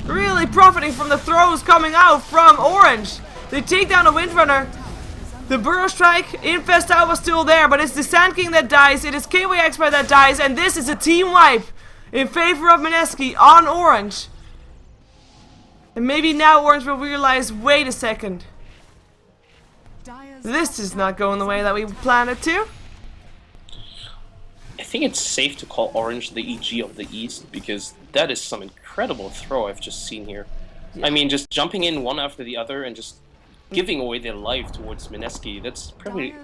really profiting from the throws coming out from Orange. They take down a Windrunner. The Burrow Strike, Infestal was still there, but it's the Sand King that dies. It is KWX that dies, and this is a team wipe in favor of Mineski on Orange. And maybe now Orange will realize, wait a second. This is not going the way that we planned it to. I think it's safe to call Orange the EG of the East, because that is some incredible throw I've just seen here. Yeah. I mean, just jumping in one after the other and just giving away their life towards Mineski. That's probably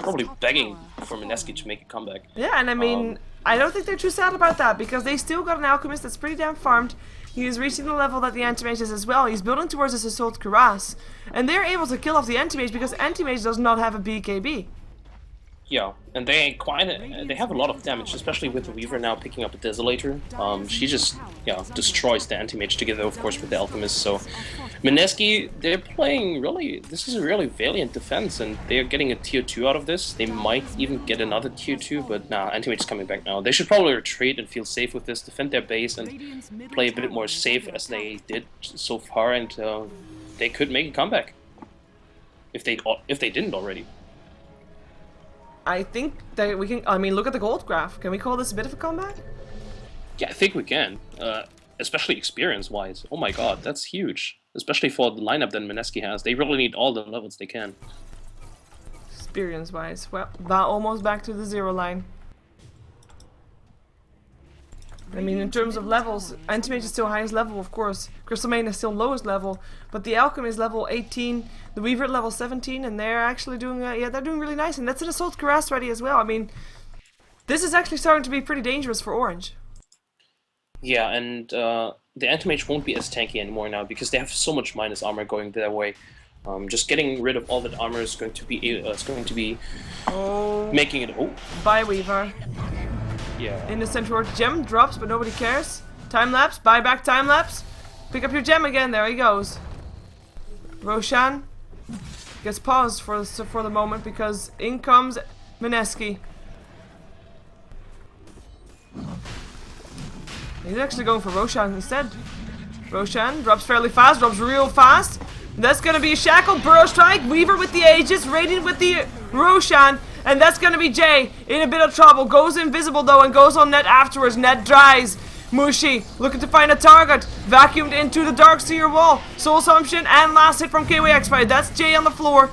begging for Mineski to make a comeback. Yeah, and I mean, I don't think they're too sad about that, because they still got an Alchemist that's pretty damn farmed. He is reaching the level that the Anti-Mage is as well. He's building towards his Assault Cuirass. And they're able to kill off the Anti-Mage because Anti-Mage does not have a BKB. Yeah, and they have a lot of damage, especially with the Weaver now picking up a Desolator. She just, destroys the Anti-Mage together, of course, with the Alchemist. So, Mineski, they're playing really, this is a really valiant defense, and they're getting a tier 2 out of this. They might even get another tier 2, but nah, Anti-Mage is coming back now. They should probably retreat and feel safe with this, defend their base, and play a bit more safe as they did so far, and they could make a comeback. If they didn't already. I think that we can. I mean, look at the gold graph. Can we call this a bit of a comeback? Yeah, I think we can. Especially experience-wise. Oh my god, that's huge. Especially for the lineup that Mineski has. They really need all the levels they can. Experience-wise. Well, that almost back to the 0 line. I mean, in terms of levels, Anti-Mage is still highest level, of course. Crystal Maiden is still lowest level, but the Alchemist is level 18, the Weaver at level 17, and they're actually doing, they're doing really nice, and that's an Assault Cuirass ready as well. I mean, this is actually starting to be pretty dangerous for Orange. Yeah, and the Anti-Mage won't be as tanky anymore now, because they have so much minus armor going their way. Just getting rid of all that armor is going to be, making it. Bye, Weaver. Yeah. In the center, gem drops, but nobody cares. Time lapse, buy back time lapse. Pick up your gem again. There he goes. Roshan gets paused for the moment because in comes Mineski. He's actually going for Roshan instead. Roshan drops fairly fast, drops real fast. That's gonna be a Shackle, Burrow Strike, Weaver with the Aegis, Radiant with the Roshan, and that's gonna be Jay in a bit of trouble. Goes invisible though and goes on net afterwards. Net dries. Mushi looking to find a target. Vacuumed into the Darkseer wall. Soul Assumption and last hit from KWX. That's Jay on the floor.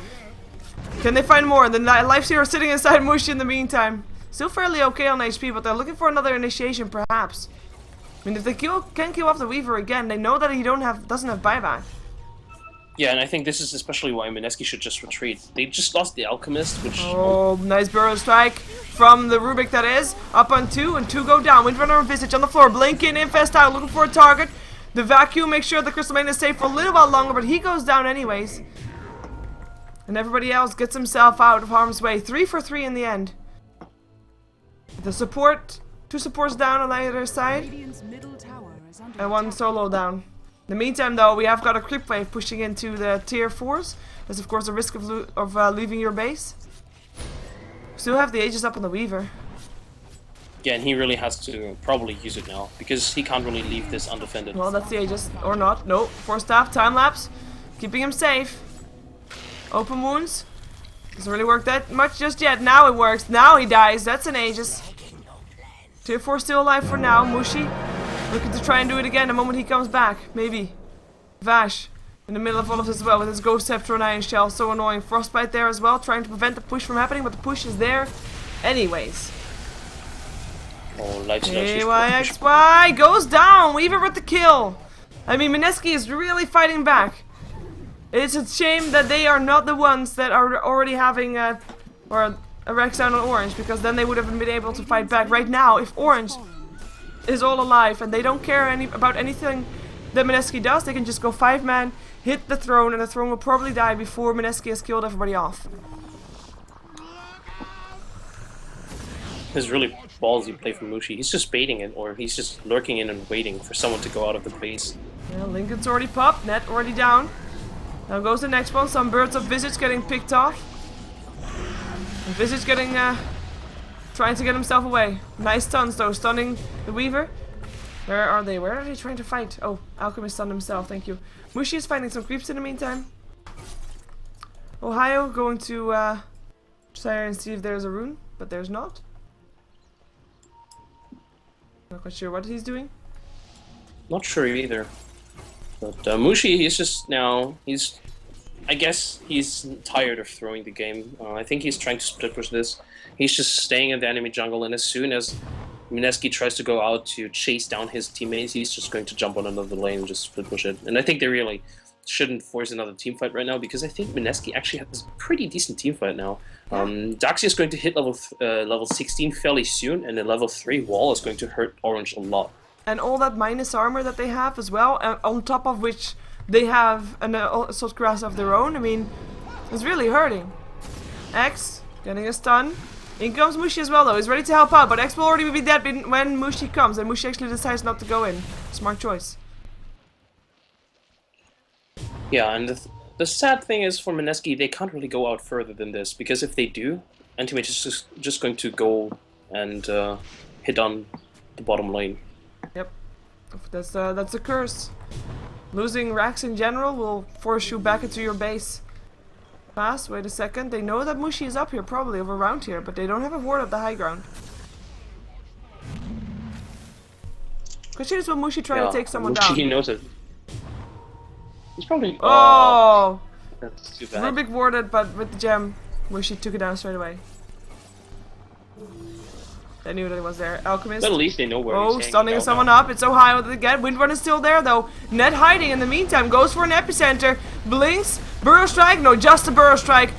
Can they find more? The Lifestealer is sitting inside Mushi in the meantime. Still fairly okay on HP, but they're looking for another initiation perhaps. I mean, if they can kill off the Weaver again, they know that he doesn't have buyback. Yeah, and I think this is especially why Mineski should just retreat. They just lost the Alchemist, which... Oh, nice Burrow Strike from the Rubik that is. Up on 2, and 2 go down. Windrunner and Visage on the floor. Blinking, Infest out, looking for a target. The Vacuum makes sure the Crystal Maiden is safe for a little while longer, but he goes down anyways. And everybody else gets himself out of harm's way. 3 for 3 in the end. The support, 2 supports down on either side. And 1 solo down. In the meantime, though, we have got a creep wave pushing into the tier 4s. There's, of course, a risk of leaving your base. Still have the Aegis up on the Weaver. Yeah, and he really has to probably use it now, because he can't really leave this undefended. Well, that's the Aegis. Or not. No. Force staff, time lapse. Keeping him safe. Open wounds. Doesn't really work that much just yet. Now it works. Now he dies. That's an Aegis. Tier 4 still alive for now. Mushi looking to try and do it again the moment he comes back. Maybe. Vash in the middle of all of this as well with his Ghost Scepter and Iron Shell. So annoying. Frostbite there as well, trying to prevent the push from happening, but the push is there anyways. Oh, KYXY goes down. Weaver with the kill. I mean, Mineski is really fighting back. It's a shame that they are not the ones that are already having a Rex down on Orange, because then they would have been able to fight back. Right now, if Orange is all alive, and they don't care about anything that Mineski does. They can just go 5-man, hit the throne, and the throne will probably die before Mineski has killed everybody off. It's really ballsy play from Mushi. He's just baiting it, or he's just lurking in and waiting for someone to go out of the base. Yeah, Lincoln's already popped, Net already down. Now goes the next one, some Birds of Visage getting picked off. And Visage getting, trying to get himself away. Nice stuns though, stunning the Weaver. Where are they? Where are they trying to fight? Oh, Alchemist stunned himself, thank you. Mushi is finding some creeps in the meantime. Ohio going to try and see if there's a rune, but there's not. Not quite sure what he's doing. Not sure either. But Mushi, he's just now, I guess he's tired of throwing the game. I think he's trying to split push this. He's just staying in the enemy jungle, and as soon as Mineski tries to go out to chase down his teammates, he's just going to jump on another lane and just split push it. And I think they really shouldn't force another teamfight right now, because I think Mineski actually has a pretty decent teamfight now. Daxia is going to hit level 16 fairly soon, and the level 3 wall is going to hurt Orange a lot. And all that minus armor that they have as well, and on top of which they have an assault grass of their own, I mean, it's really hurting. X getting a stun. In comes Mushi as well though, he's ready to help out, but X will already be dead when Mushi comes, and Mushi actually decides not to go in. Smart choice. Yeah, and the sad thing is for Mineski, they can't really go out further than this, because if they do, Anti-Mage is just going to go and hit on the bottom lane. Yep, that's a curse. Losing racks in general will force you back into your base. Fast, wait a second. They know that Mushi is up here, probably, over around here, but they don't have a ward at the high ground. Question is, will Mushi try to take someone down? He knows it. He's probably... Oh! That's too bad. Rubik warded, but with the gem, Mushi took it down straight away. They knew that it was there. Alchemist. But at least they know where he's hanging stunning out someone now. up. It's Ohio that they get. Windrun is still there though. Net hiding in the meantime. Goes for an epicenter. Blinks. Burrow strike. No, just a burrow strike.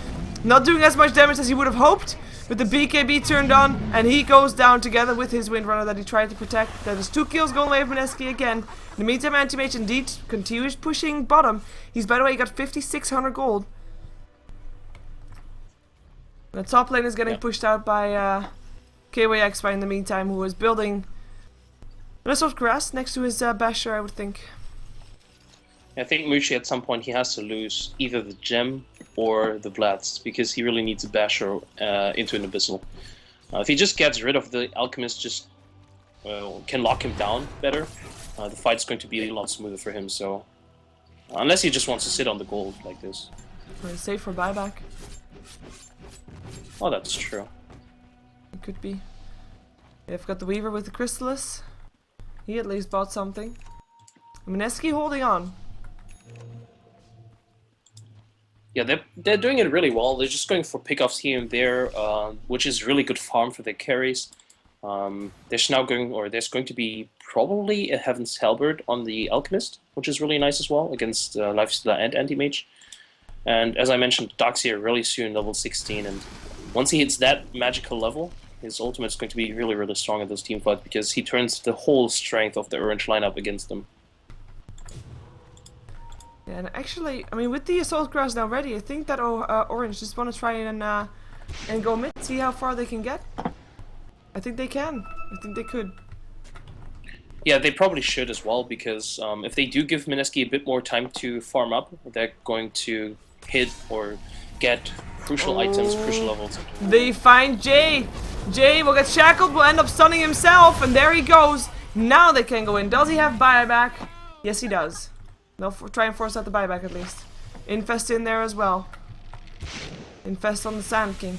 Not doing as much damage as he would have hoped. With the BKB turned on. And he goes down together with his Windrunner that he tried to protect. That is 2 kills going away from Mineski again. In the meantime, Anti-Mage indeed continues pushing bottom. He's, by the way, got 5,600 gold. The top lane is getting pushed out by KYX in the meantime, who is building a sort of grass next to his basher, I would think. I think Mushi at some point he has to lose either the gem or the Blats, because he really needs a basher into an abyssal. If he just gets rid of the alchemist, just can lock him down better, the fight's going to be a lot smoother for him. So unless he just wants to sit on the gold like this. Safe for buyback. Oh, that's true. It could be. They've got the Weaver with the Crystallis. He at least bought something. Mineski holding on. Yeah, they're doing it really well. They're just going for pickoffs here and there, which is really good farm for their carries. There's now going, or there's going to be probably a Heaven's Halberd on the Alchemist, which is really nice as well against Lifestealer and Anti-Mage. And as I mentioned, Darkseer really soon, level 16, and once he hits that magical level, his ultimate is going to be really, really strong in those teamfights, because he turns the whole strength of the Orange lineup against them. Yeah, and actually, I mean, with the Assault Grass now ready, I think that Orange just want to try and go mid, see how far they can get. I think they can. I think they could. Yeah, they probably should as well, because if they do give Mineski a bit more time to farm up, they're going to hit or get crucial items, crucial levels. They find Jay. Jay will get shackled, will end up stunning himself, and there he goes. Now they can go in. Does he have buyback? Yes, he does. They'll try and force out the buyback at least. Infest in there as well. Infest on the Sand King.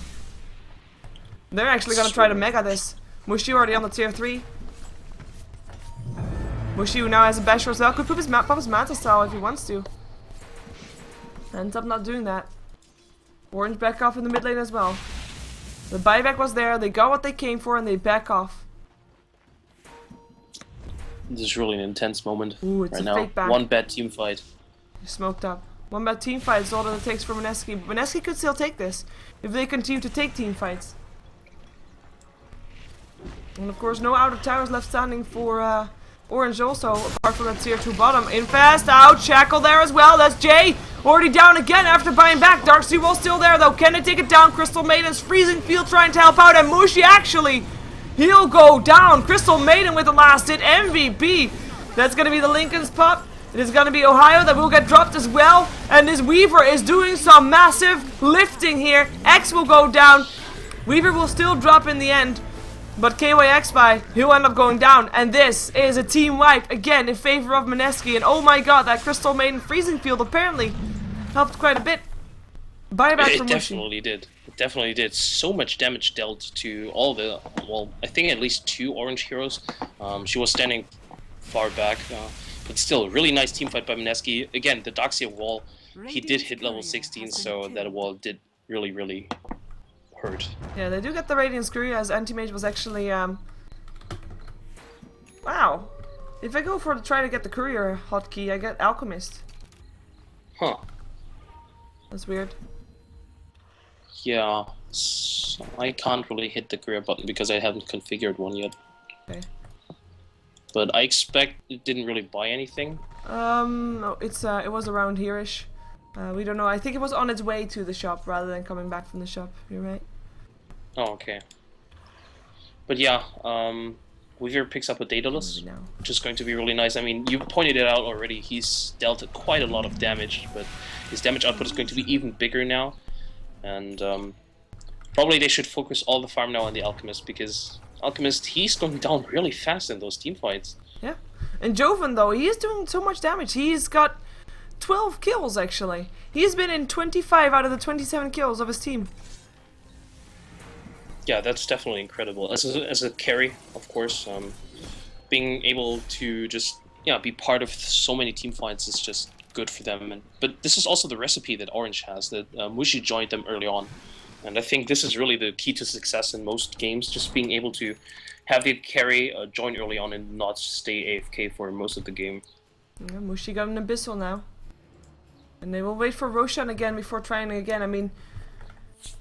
They're actually gonna try to mega this. Mushi already on the tier 3. Mushi, who now has a basher as well, could pop his Manta style if he wants to. Ends up not doing that. Orange back off in the mid lane as well. The buyback was there, they got what they came for, and they back off. This is really an intense moment right now. Fake back. One bad team fight. Smoked up. One bad team fight is all that it takes for Mineski. But Mineski could still take this if they continue to take team fights. And of course, no outer towers left standing for Orange also, apart from that tier 2 bottom. Infest out, Shackle there as well. That's Jay, already down again after buying back. Dark Sea Wall still there though. Can they take it down? Crystal Maiden's freezing field trying to help out, and Mushi actually, he'll go down. Crystal Maiden with the last hit, MVP. That's gonna be the Lincoln's pup. It is gonna be Ohio that will get dropped as well. And this Weaver is doing some massive lifting here. X will go down. Weaver will still drop in the end. But KYXby, he'll end up going down. And this is a team wipe, again, in favor of Mineski. And oh my god, that Crystal Maiden freezing field apparently helped quite a bit. Buyback from Mushi. It definitely did. It definitely did. So much damage dealt to all the, well, I think at least 2 orange heroes. She was standing far back. But still, really nice team fight by Mineski. Again, the Darkseer wall, he did hit level 16, so that wall did really, really hurt. Yeah, they do get the Radiant Screw as Anti-Mage was actually, wow. If I go for to try to get the Courier hotkey, I get Alchemist. Huh. That's weird. Yeah, so I can't really hit the Courier button because I haven't configured one yet. Okay. But I expect it didn't really buy anything. No, it was around here-ish. We don't know. I think it was on its way to the shop rather than coming back from the shop. You're right. Oh, okay. But yeah, Weaver picks up a Daedalus, which is going to be really nice. I mean, you pointed it out already. He's dealt quite a lot of damage, but his damage output is going to be even bigger now. And probably they should focus all the farm now on the Alchemist, because Alchemist, he's going down really fast in those team fights. Yeah. And Joven, though, he is doing so much damage. He's got 12 kills, actually. He's been in 25 out of the 27 kills of his team. Yeah, that's definitely incredible. As a carry, of course, being able to just be part of so many team fights is just good for them. But this is also the recipe that Orange has, that Mushi joined them early on. And I think this is really the key to success in most games, just being able to have the carry join early on and not stay AFK for most of the game. Yeah, Mushi got an Abyssal now. And they will wait for Roshan again before trying again. I mean,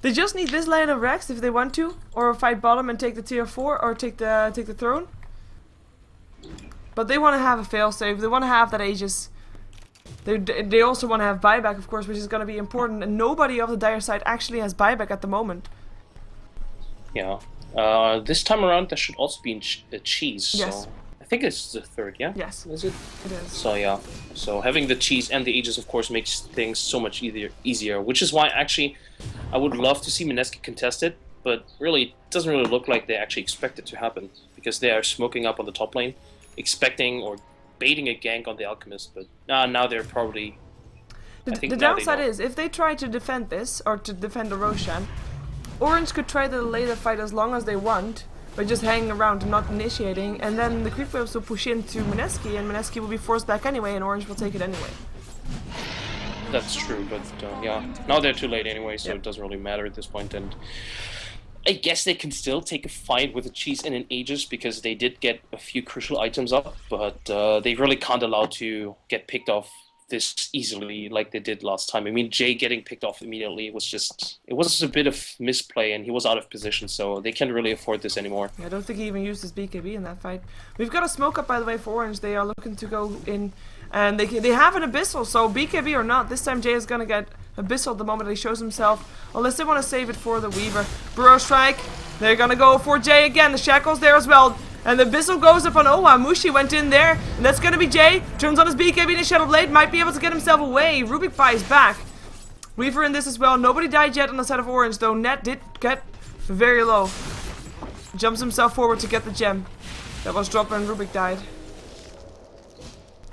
they just need this line of Rex if they want to, or fight bottom and take the tier 4, or take the throne. But they want to have a failsafe. They want to have that Aegis. They also want to have buyback, of course, which is going to be important. And nobody of the Dire side actually has buyback at the moment. Yeah. This time around, there should also be a cheese. Yes. So I think it's the 3rd, yeah? Yes. Is it? It is. So yeah. So having the cheese and the Aegis, of course, makes things so much easier. Which is why, actually, I would love to see Mineski contest it. But really, it doesn't really look like they actually expect it to happen. Because they are smoking up on the top lane, expecting or baiting a gank on the Alchemist, but now they're probably... The downside is, if they try to defend this, or to defend the Roshan, Orange could try to delay the fight as long as they want, by just hanging around and not initiating, and then the creep waves will push into Mineski, and Mineski will be forced back anyway, and Orange will take it anyway. That's true, but yeah, now they're too late anyway, so It doesn't really matter at this point, and I guess they can still take a fight with a cheese and an Aegis because they did get a few crucial items up, but they really can't allow to get picked off this easily like they did last time. I mean, Jay getting picked off immediately was just... It was a bit of misplay and he was out of position, so they can't really afford this anymore. Yeah, I don't think he even used his BKB in that fight. We've got a smoke up, by the way, for Orange. They are looking to go in, and they have an Abyssal, so BKB or not, this time Jay is gonna get Abyssal the moment he shows himself, unless they want to save it for the Weaver. Burrow Strike, they're gonna go for Jay again, the Shackle's there as well, and the Abyssal goes up on Owa. Mushi went in there, and that's gonna be Jay, turns on his BKB and his Shadow Blade, might be able to get himself away. Rubik Pie is back. Weaver in this as well, nobody died yet on the side of Orange, though Net did get very low. Jumps himself forward to get the gem. That was dropped when Rubik died.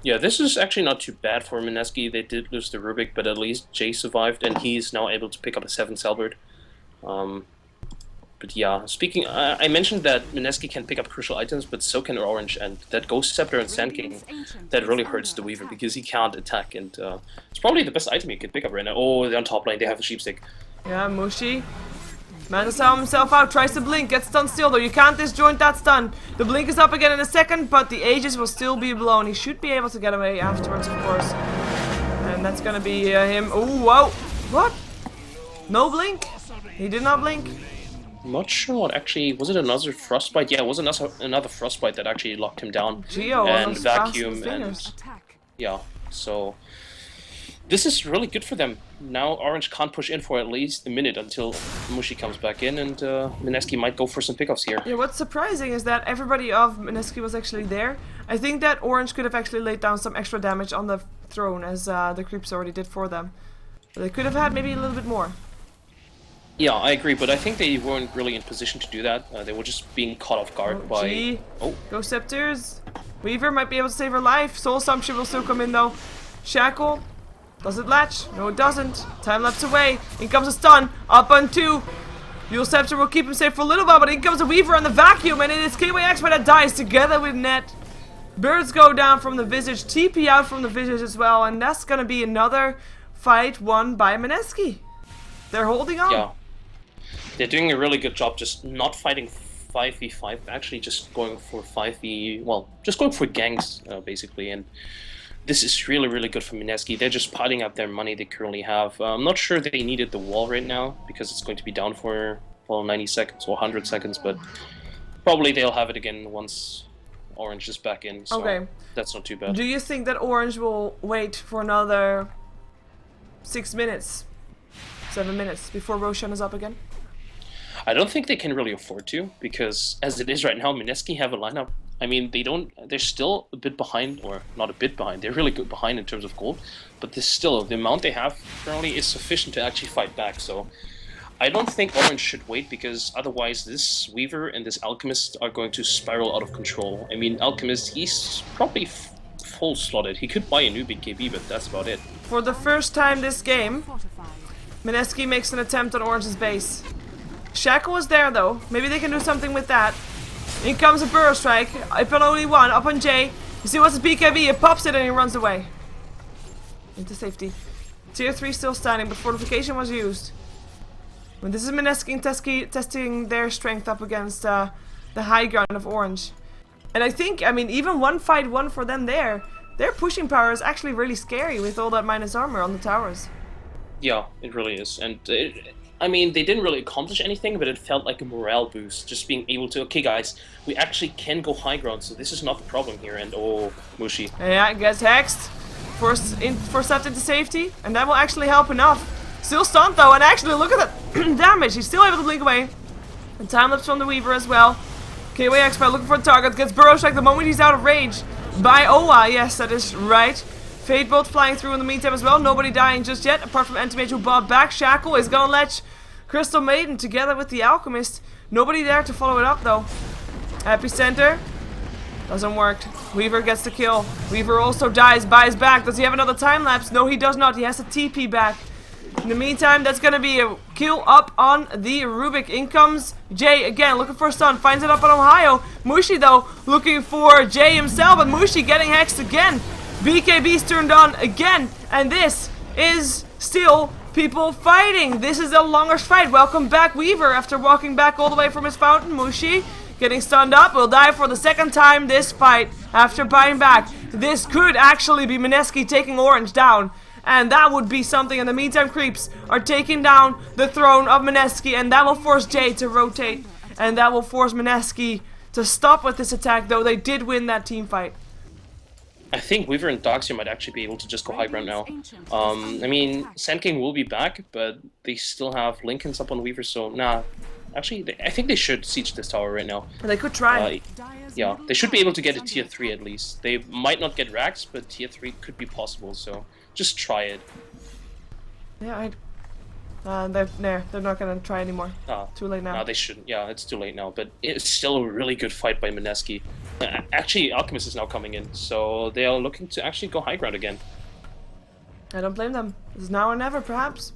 Yeah, this is actually not too bad for Mineski. They did lose the Rubik, but at least Jay survived, and he's now able to pick up a 7 Salbert. But yeah, speaking, I mentioned that Mineski can pick up crucial items, but so can Orange, and that Ghost Scepter and Sand King, that really hurts the Weaver, because he can't attack, and it's probably the best item he can pick up right now. Oh, they're on top lane, they have a Sheepstick. Yeah, Mushi. Man to sell himself out, tries to blink, gets stunned still though, you can't disjoint that stun. The blink is up again in a second, but the Aegis will still be blown. He should be able to get away afterwards, of course. And that's gonna be him. Oh, whoa! What? No blink? He did not blink. Not sure what actually was it. Another frostbite? Yeah, it was another frostbite that actually locked him down. Geo And on vacuum and yeah. So this is really good for them. Now Orange can't push in for at least a minute until Mushi comes back in, and Mineski might go for some pickups here. Yeah, what's surprising is that everybody of Mineski was actually there. I think that Orange could have actually laid down some extra damage on the throne, as the creeps already did for them. But they could have had maybe a little bit more. Yeah, I agree, but I think they weren't really in position to do that. They were just being caught off guard by... Gee. Ghost Scepters. Weaver might be able to save her life. Soul Assumption will still come in though. Shackle. Does it latch? No, it doesn't. Time lapse away. In comes a stun. Up on 2. Dual Scepter will keep him safe for a little while, but in comes a Weaver on the vacuum, and it is KYX that dies together with Net. Birds go down from the Visage. TP out from the Visage as well, and that's gonna be another fight won by Mineski. They're holding on. Yeah. They're doing a really good job just not fighting 5v5, actually just going for 5v... well, just going for ganks, basically, and this is really, really good for Mineski. They're just piling up their money they currently have. I'm not sure they needed the wall right now, because it's going to be down for, well, 90 seconds or 100 seconds, but probably they'll have it again once Orange is back in, so okay. That's not too bad. Do you think that Orange will wait for another 6 minutes, 7 minutes before Roshan is up again? I don't think they can really afford to, because as it is right now, Mineski have a lineup. I mean, they're still a bit behind, or not a bit behind, they're really good behind in terms of gold, but the amount they have currently is sufficient to actually fight back, so I don't think Orange should wait, because otherwise this Weaver and this Alchemist are going to spiral out of control. I mean, Alchemist, he's probably full slotted. He could buy a new big KB, but that's about it. For the first time this game, Mineski makes an attempt on Orange's base. Shackle is there though. Maybe they can do something with that. In comes a Burrow Strike. Up on only one. Up on J. You see what's his BKB? He pops it and he runs away. Into safety. Tier 3 still standing, but fortification was used. But this is Mineski testing their strength up against the high ground of Orange. And I think, I mean, even one fight won for them there. Their pushing power is actually really scary with all that minus armor on the towers. Yeah, it really is. And I mean, they didn't really accomplish anything, but it felt like a morale boost. Just being able to, okay guys, we actually can go high ground, so this is not the problem here. And oh, Mushi. Yeah, gets hexed. Forced up into safety, and that will actually help enough. Still stunned though, and actually look at that damage. He's still able to blink away. And time lapse from the Weaver as well. KYX by looking for a target, gets Burrow Strike the moment he's out of range by Owa. Yes, that is right. Fade Bolt flying through in the meantime as well. Nobody dying just yet, apart from Anti-Mage who bought back. Shackle is gonna latch Crystal Maiden together with the Alchemist. Nobody there to follow it up though. Epicenter. Doesn't work. Weaver gets the kill. Weaver also dies, buys back. Does he have another time lapse? No, he does not. He has a TP back. In the meantime, that's gonna be a kill up on the Rubik. In comes Jay again, looking for a stun. Finds it up on Ohio. Mushi though, looking for Jay himself, but Mushi getting hexed again. BKB's turned on again, and this is still people fighting. This is the longest fight. Welcome back, Weaver, after walking back all the way from his fountain. Mushi getting stunned up, will die for the second time this fight after buying back. This could actually be Mineski taking Orange down, and that would be something. In the meantime, creeps are taking down the throne of Mineski, and that will force Jay to rotate, and that will force Mineski to stop with this attack, though they did win that team fight. I think Weaver and Darkseer might actually be able to just go high ground now. I mean, Sand King will be back, but they still have Lincolns up on Weaver, so nah. Actually, I think they should siege this tower right now. They could try. Yeah, they should be able to get a tier 3 at least. They might not get racks, but tier 3 could be possible, so just try it. Yeah, they're not gonna try anymore. Too late now. No, they shouldn't. Yeah, it's too late now, but it's still a really good fight by Mineski. Actually, Alchemist is now coming in, so they are looking to actually go high ground again. I don't blame them. It's now or never, perhaps.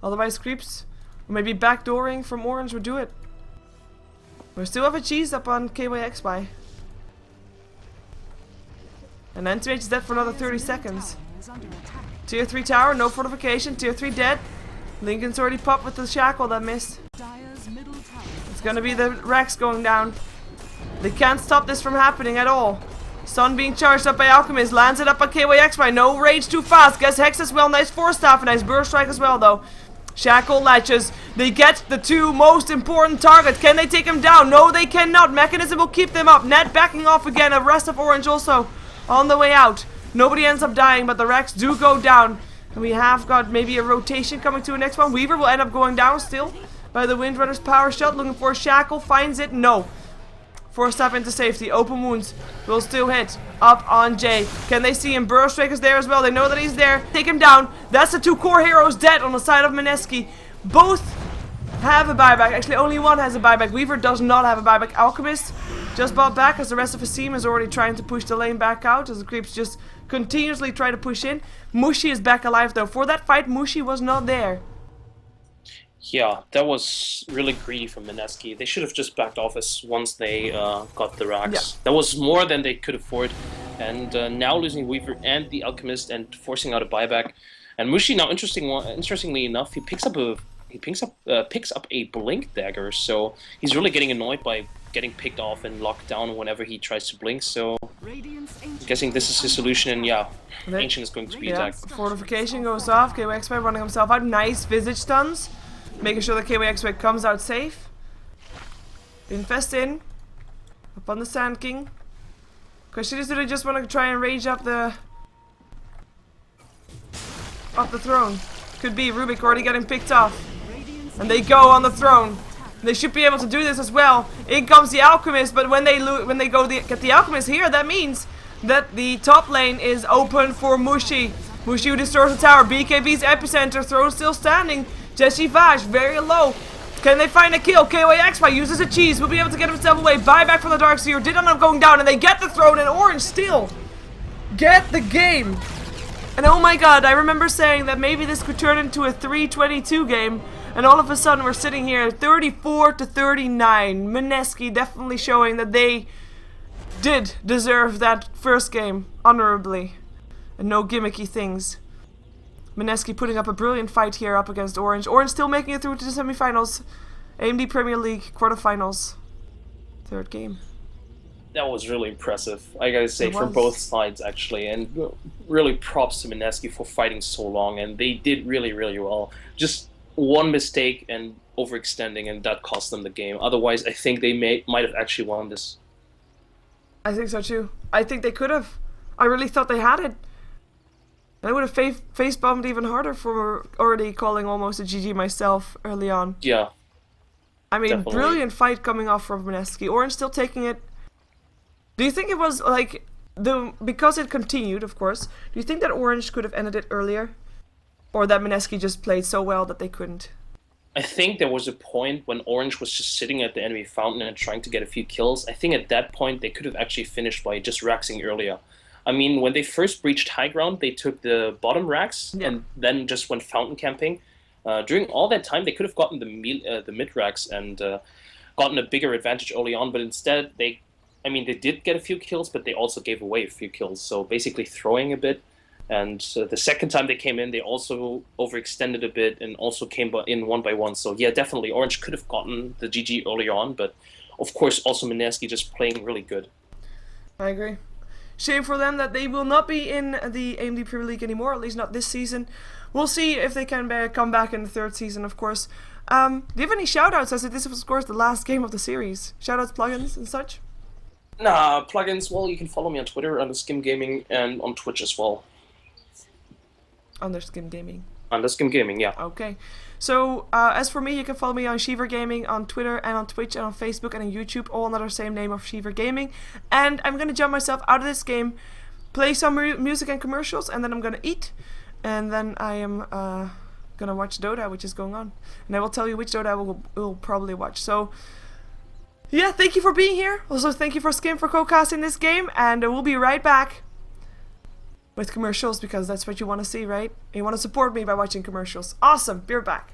Otherwise, creeps, or maybe backdooring from Orange would do it. We still have a cheese up on KYXY. And Anti-Mage is dead for another 30 seconds. Tier 3 tower, no fortification. Tier 3 dead. Lincoln's already popped with the shackle that missed. It's gonna be the Rex going down. They can't stop this from happening at all. Sun being charged up by Alchemist. Lands it up on KYXY. No rage too fast. Gets Hex as well. Nice Force Staff. Nice Burst Strike as well though. Shackle latches. They get the two most important targets. Can they take him down? No, they cannot. Mechanism will keep them up. Net backing off again. The rest of Orange also on the way out. Nobody ends up dying, but the Rex do go down. And we have got maybe a rotation coming to the next one. Weaver will end up going down still by the Windrunner's power shot. Looking for a Shackle. Finds it. No. Forced up into safety. Open wounds will still hit up on Jay. Can they see him? Burrow Striker's there as well. They know that he's there. Take him down. That's the two core heroes dead on the side of Mineski. Both have a buyback. Actually, only one has a buyback. Weaver does not have a buyback. Alchemist just bought back as the rest of his team is already trying to push the lane back out as the creeps just continuously try to push in. Mushi is back alive though. For that fight, Mushi was not there. Yeah, that was really greedy from Mineski. They should have just backed off once they got the racks. Yeah. That was more than they could afford. And now losing Weaver and the Alchemist and forcing out a buyback. And Mushi now, interestingly enough, he picks up a blink dagger. So he's really getting annoyed by getting picked off and locked down whenever he tries to blink. So I'm guessing this is his solution. And yeah, Ancient is going to be attacked. Fortification goes off. KYXY running himself out. Nice Visage stuns. Making sure that KYXY comes out safe. Infest in. Up on the Sand King. Question is, do they just want to try and rage up the throne? Could be. Rubik already getting picked off. And they go on the throne. They should be able to do this as well. In comes the Alchemist, but when they get the Alchemist here, that means that the top lane is open for Mushi. Mushi who destroys the tower. BKB's epicenter. Throne still standing. Jesse Vaj, very low. Can they find a kill? KYXY uses a cheese. Will be able to get himself away. Buyback from the Darkseer. Did end up going down, and they get the throne, and Orange still get the game. And oh my god, I remember saying that maybe this could turn into a 3-22 game. And all of a sudden, we're sitting here 34-39. Mineski definitely showing that they did deserve that first game honorably. And no gimmicky things. Mineski putting up a brilliant fight here up against Orange. Orange still making it through to the semifinals. AMD Premier League quarterfinals. Third game. That was really impressive, I gotta say, from both sides actually. And really props to Mineski for fighting so long. And they did really, really well. Just one mistake and overextending, and that cost them the game. Otherwise, I think they might have actually won this. I think so too. I think they could have. I really thought they had it. I would have face-bombed even harder for already calling almost a GG myself early on. Yeah. I mean, definitely. Brilliant fight coming off from Mineski. Orange still taking it. Do you think it was like because it continued, of course? Do you think that Orange could have ended it earlier, or that Mineski just played so well that they couldn't? I think there was a point when Orange was just sitting at the enemy fountain and trying to get a few kills. I think at that point they could have actually finished by just raxing earlier. I mean, when they first breached high ground, they took the bottom racks and then just went fountain camping. During all that time, they could have gotten the mid racks and gotten a bigger advantage early on, but instead they did get a few kills, but they also gave away a few kills. So basically throwing a bit. And the second time they came in, they also overextended a bit and also came in one by one. So yeah, definitely Orange could have gotten the GG earlier on, but of course also Mineski just playing really good. I agree. Shame for them that they will not be in the AMD Premier League anymore, at least not this season. We'll see if they can come back in the third season, of course. Do you have any shoutouts, as this was, of course, the last game of the series? Shoutouts, plugins, and such? Nah, plugins, well, you can follow me on Twitter under SkimGaming and on Twitch as well. Under SkimGaming? Under SkimGaming, yeah. Okay. So, as for me, you can follow me on SheeverGaming on Twitter and on Twitch and on Facebook and on YouTube, all under the same name of SheeverGaming. And I'm going to jump myself out of this game, play some music and commercials, and then I'm going to eat. And then I am going to watch Dota, which is going on. And I will tell you which Dota I will probably watch. So, yeah, thank you for being here. Also, thank you for Skim for co-casting this game. And we'll be right back with commercials, because that's what you want to see, right? You want to support me by watching commercials. Awesome. Be right back.